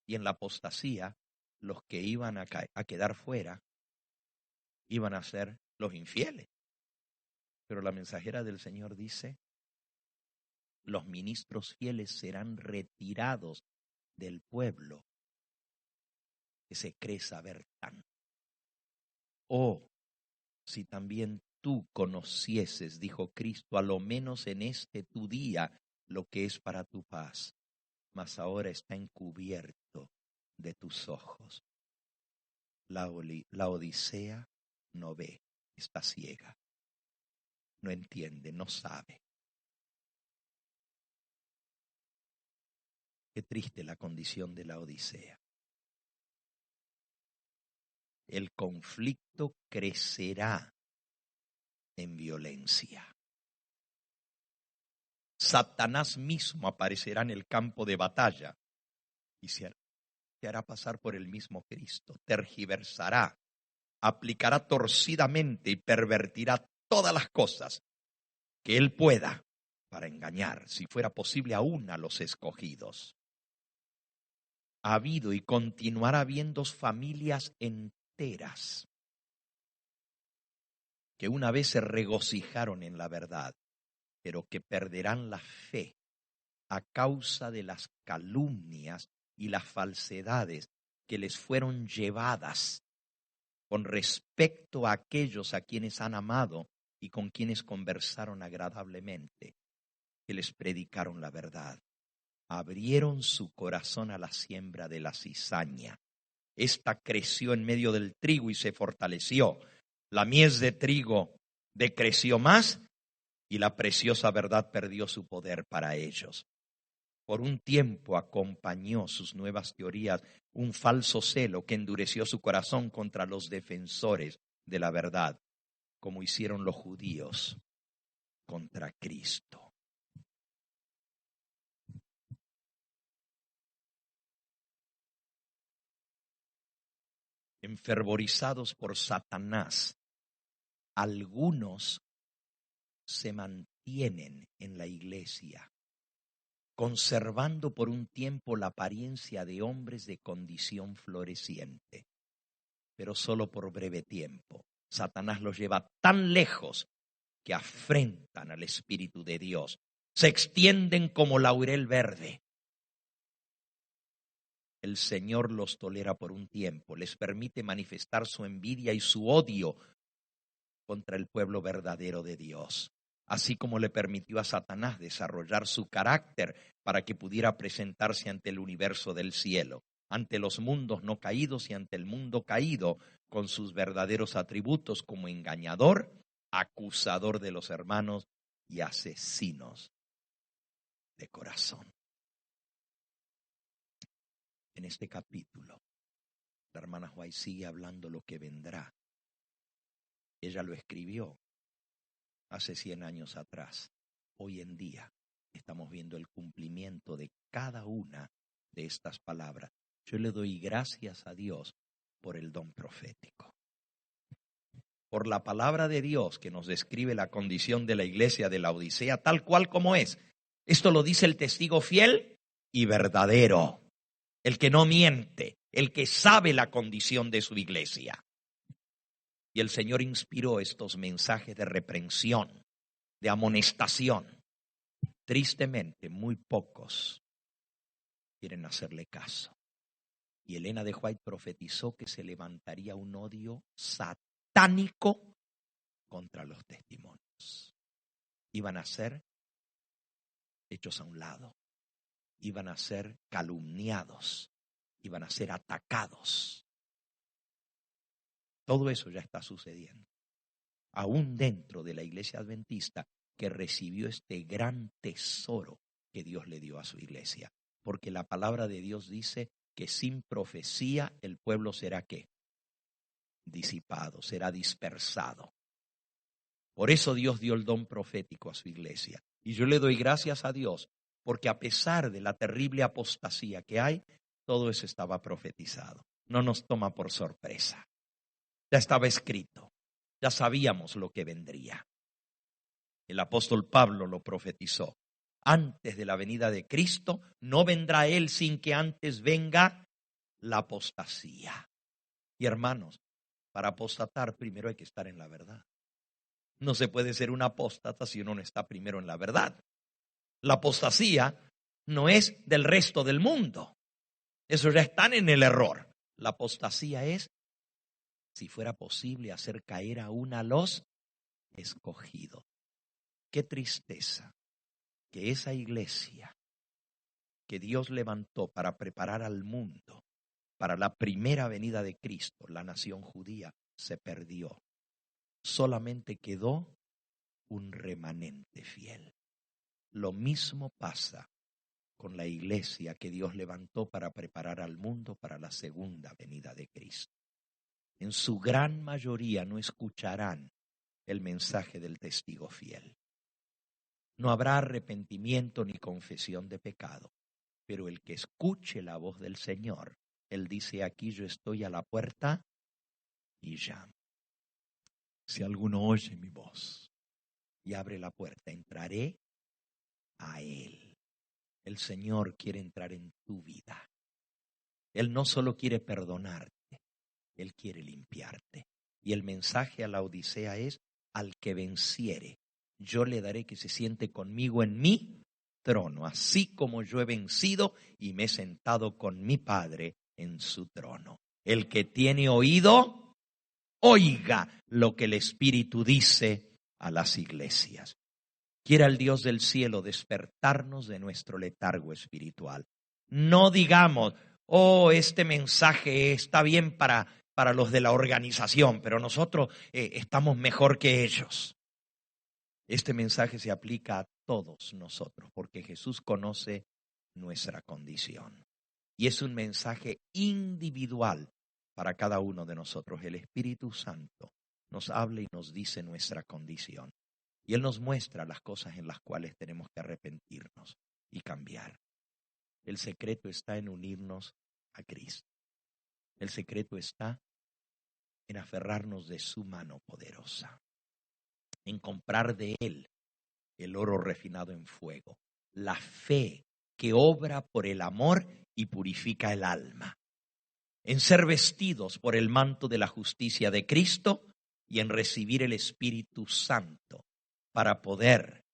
y en la apostasía, los que iban a quedar fuera iban a ser los infieles. Pero la mensajera del Señor dice, los ministros fieles serán retirados del pueblo que se cree saber tanto. Oh, si también tú conocieses, dijo Cristo, a lo menos en este tu día, lo que es para tu paz, mas ahora está encubierto de tus ojos. La Odisea no ve, está ciega, no entiende, no sabe. Qué triste la condición de la Odisea. El conflicto crecerá en violencia. Satanás mismo aparecerá en el campo de batalla y se hará pasar por el mismo Cristo, tergiversará, aplicará torcidamente y pervertirá todas las cosas que él pueda para engañar, si fuera posible, aún a los escogidos. Ha habido y continuará habiendo familias enteras que una vez se regocijaron en la verdad, pero que perderán la fe a causa de las calumnias y las falsedades que les fueron llevadas con respecto a aquellos a quienes han amado y con quienes conversaron agradablemente, que les predicaron la verdad. Abrieron su corazón a la siembra de la cizaña. Esta creció en medio del trigo y se fortaleció. La mies de trigo decreció más y la preciosa verdad perdió su poder para ellos. Por un tiempo acompañó sus nuevas teorías un falso celo que endureció su corazón contra los defensores de la verdad, como hicieron los judíos contra Cristo. Enfervorizados por Satanás, algunos se mantienen en la iglesia, conservando por un tiempo la apariencia de hombres de condición floreciente, pero solo por breve tiempo. Satanás los lleva tan lejos que afrentan al Espíritu de Dios, se extienden como laurel verde. El Señor los tolera por un tiempo, les permite manifestar su envidia y su odio contra el pueblo verdadero de Dios, así como le permitió a Satanás desarrollar su carácter para que pudiera presentarse ante el universo del cielo, ante los mundos no caídos y ante el mundo caído, con sus verdaderos atributos como engañador, acusador de los hermanos y asesinos de corazón. En este capítulo, la hermana White sigue hablando lo que vendrá. Ella lo escribió hace 100 años atrás. Hoy en día estamos viendo el cumplimiento de cada una de estas palabras. Yo le doy gracias a Dios por el don profético, por la palabra de Dios que nos describe la condición de la iglesia de la Odisea tal cual como es. Esto lo dice el testigo fiel y verdadero, el que no miente, el que sabe la condición de su iglesia. Y el Señor inspiró estos mensajes de reprensión, de amonestación. Tristemente, muy pocos quieren hacerle caso. Y Elena de White profetizó que se levantaría un odio satánico contra los testimonios. Iban a ser hechos a un lado, iban a ser calumniados, iban a ser atacados. Todo eso ya está sucediendo, aún dentro de la iglesia adventista que recibió este gran tesoro que Dios le dio a su iglesia. Porque la palabra de Dios dice que sin profecía el pueblo será ¿qué? Disipado, será dispersado. Por eso Dios dio el don profético a su iglesia. Y yo le doy gracias a Dios, porque a pesar de la terrible apostasía que hay, todo eso estaba profetizado. No nos toma por sorpresa. Ya estaba escrito. Ya sabíamos lo que vendría. El apóstol Pablo lo profetizó. Antes de la venida de Cristo, no vendrá Él sin que antes venga la apostasía. Y hermanos, para apostatar primero hay que estar en la verdad. No se puede ser un apóstata si uno no está primero en la verdad. La apostasía no es del resto del mundo. Eso ya están en el error. La apostasía es, si fuera posible, hacer caer aún a los escogidos. Qué tristeza que esa iglesia que Dios levantó para preparar al mundo para la primera venida de Cristo, la nación judía, se perdió. Solamente quedó un remanente fiel. Lo mismo pasa con la iglesia que Dios levantó para preparar al mundo para la segunda venida de Cristo. En su gran mayoría no escucharán el mensaje del testigo fiel. No habrá arrepentimiento ni confesión de pecado, pero el que escuche la voz del Señor, Él dice: aquí yo estoy a la puerta y llamo. Si alguno oye mi voz y abre la puerta, entraré a Él. El Señor quiere entrar en tu vida. Él no solo quiere perdonarte, Él quiere limpiarte. Y el mensaje a la Odisea es: al que venciere, yo le daré que se siente conmigo en mi trono, así como yo he vencido y me he sentado con mi Padre en su trono. El que tiene oído, oiga lo que el Espíritu dice a las iglesias. Quiera el Dios del cielo despertarnos de nuestro letargo espiritual. No digamos, oh, este mensaje está bien para los de la organización, pero nosotros estamos mejor que ellos. Este mensaje se aplica a todos nosotros, porque Jesús conoce nuestra condición. Y es un mensaje individual para cada uno de nosotros. El Espíritu Santo nos habla y nos dice nuestra condición. Y Él nos muestra las cosas en las cuales tenemos que arrepentirnos y cambiar. El secreto está en unirnos a Cristo. El secreto está en aferrarnos de su mano poderosa, en comprar de Él el oro refinado en fuego, la fe que obra por el amor y purifica el alma, en ser vestidos por el manto de la justicia de Cristo y en recibir el Espíritu Santo para poder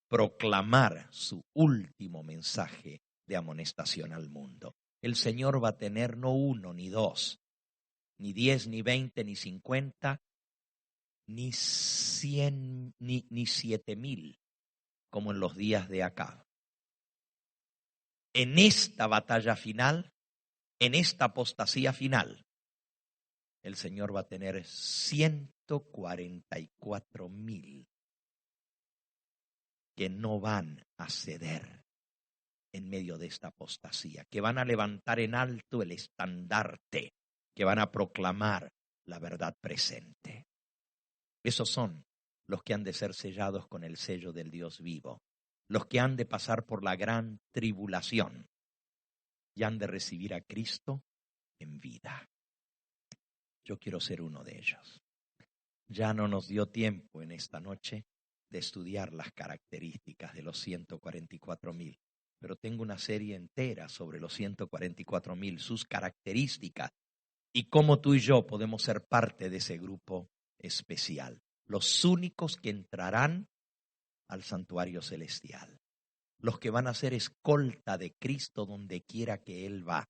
proclamar su último mensaje de amonestación al mundo. El Señor va a tener no uno, ni dos, ni 10, ni 20, ni 50, ni 100, ni 7,000, como en los días de Acab. En esta batalla final, en esta apostasía final, el Señor va a tener 144,000 que no van a ceder en medio de esta apostasía, que van a levantar en alto el estandarte, que van a proclamar la verdad presente. Esos son los que han de ser sellados con el sello del Dios vivo, los que han de pasar por la gran tribulación y han de recibir a Cristo en vida. Yo quiero ser uno de ellos. Ya no nos dio tiempo en esta noche de estudiar las características de los 144,000. Pero tengo una serie entera sobre los 144,000, sus características y cómo tú y yo podemos ser parte de ese grupo especial. Los únicos que entrarán al santuario celestial. Los que van a ser escolta de Cristo donde quiera que Él va.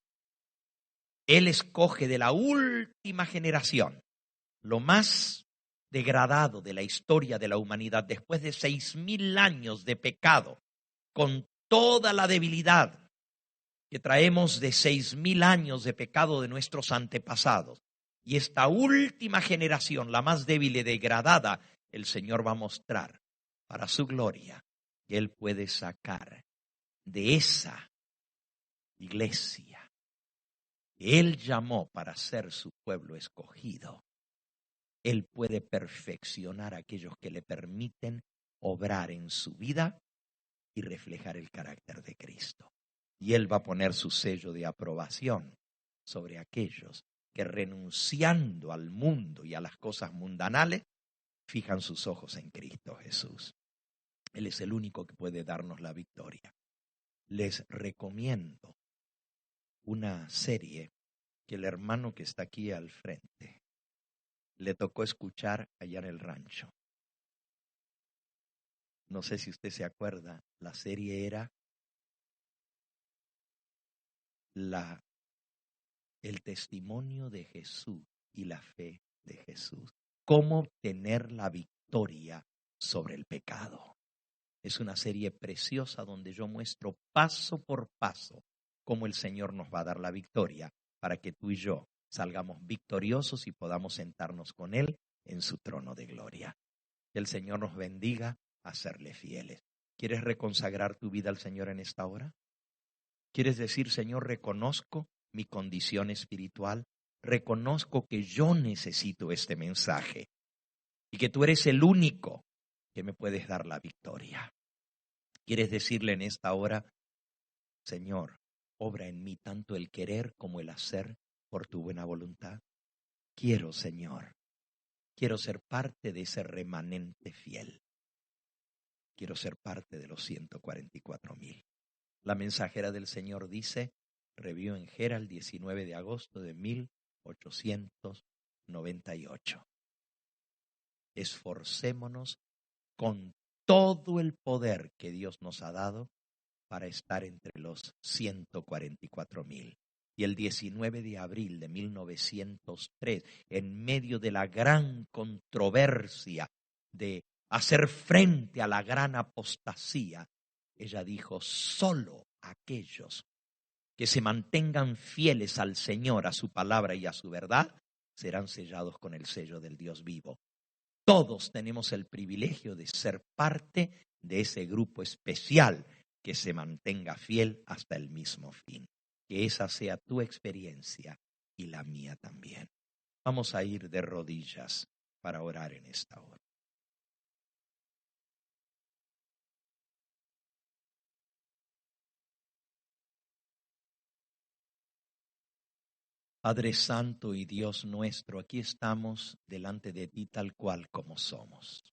Él escoge de la última generación, lo más degradado de la historia de la humanidad, después de 6,000 años de pecado, con toda la debilidad que traemos de 6,000 años de pecado de nuestros antepasados. Y esta última generación, la más débil y degradada, el Señor va a mostrar para su gloria que Él puede sacar de esa iglesia que Él llamó para ser su pueblo escogido. Él puede perfeccionar a aquellos que le permiten obrar en su vida y reflejar el carácter de Cristo. Y Él va a poner su sello de aprobación sobre aquellos que, renunciando al mundo y a las cosas mundanales, fijan sus ojos en Cristo Jesús. Él es el único que puede darnos la victoria. Les recomiendo una serie que el hermano que está aquí al frente le tocó escuchar allá en el rancho. No sé si usted se acuerda, la serie era el testimonio de Jesús y la fe de Jesús. Cómo obtener la victoria sobre el pecado. Es una serie preciosa donde yo muestro paso por paso cómo el Señor nos va a dar la victoria para que tú y yo salgamos victoriosos y podamos sentarnos con Él en su trono de gloria. Que el Señor nos bendiga a serle fieles. ¿Quieres reconsagrar tu vida al Señor en esta hora? ¿Quieres decir, Señor, reconozco mi condición espiritual? Reconozco que yo necesito este mensaje y que tú eres el único que me puedes dar la victoria. ¿Quieres decirle en esta hora, Señor, obra en mí tanto el querer como el hacer por tu buena voluntad? Quiero, Señor, quiero ser parte de ese remanente fiel. Quiero ser parte de los 144,000. La mensajera del Señor dice, Review en Herald, 19 de agosto de 1898. esforcémonos con todo el poder que Dios nos ha dado para estar entre los 144,000. Y el 19 de abril de 1903, en medio de la gran controversia de hacer frente a la gran apostasía, ella dijo: solo aquellos que se mantengan fieles al Señor, a su palabra y a su verdad, serán sellados con el sello del Dios vivo. Todos tenemos el privilegio de ser parte de ese grupo especial que se mantenga fiel hasta el mismo fin. Que esa sea tu experiencia y la mía también. Vamos a ir de rodillas para orar en esta hora. Padre Santo y Dios nuestro, aquí estamos delante de ti tal cual como somos.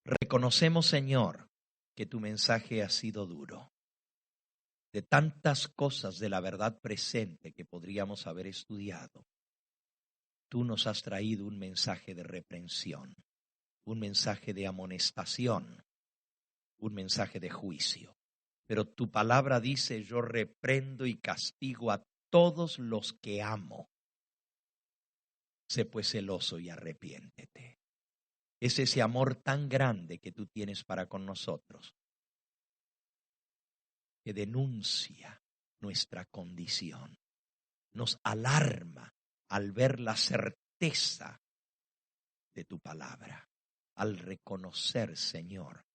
Reconocemos, Señor, que tu mensaje ha sido duro. De tantas cosas de la verdad presente que podríamos haber estudiado, tú nos has traído un mensaje de reprensión, un mensaje de amonestación, un mensaje de juicio. Pero tu palabra dice: yo reprendo y castigo a todos los que amo. Sé pues celoso y arrepiéntete. Es ese amor tan grande que tú tienes para con nosotros, que denuncia nuestra condición, nos alarma al ver la certeza de tu palabra, al reconocer, Señor,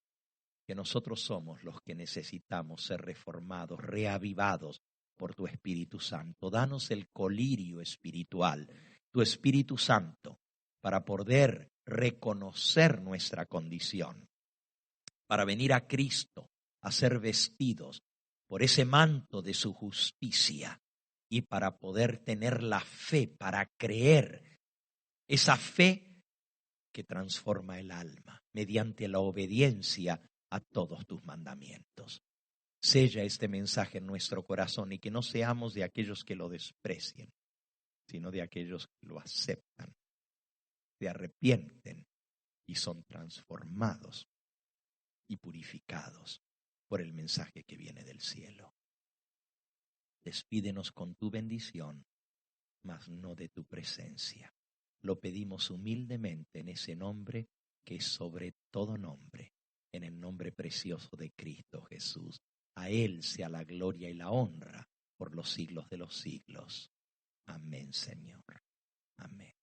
que nosotros somos los que necesitamos ser reformados, reavivados por tu Espíritu Santo. Danos el colirio espiritual, tu Espíritu Santo, para poder reconocer nuestra condición, para venir a Cristo, a ser vestidos por ese manto de su justicia y para poder tener la fe, para creer, esa fe que transforma el alma mediante la obediencia a todos tus mandamientos. Sella este mensaje en nuestro corazón y que no seamos de aquellos que lo desprecian, sino de aquellos que lo aceptan, se arrepienten y son transformados y purificados por el mensaje que viene del cielo. Despídenos con tu bendición, mas no de tu presencia. Lo pedimos humildemente en ese nombre que es sobre todo nombre, en el nombre precioso de Cristo Jesús. A Él sea la gloria y la honra por los siglos de los siglos. Amén, Señor. Amén.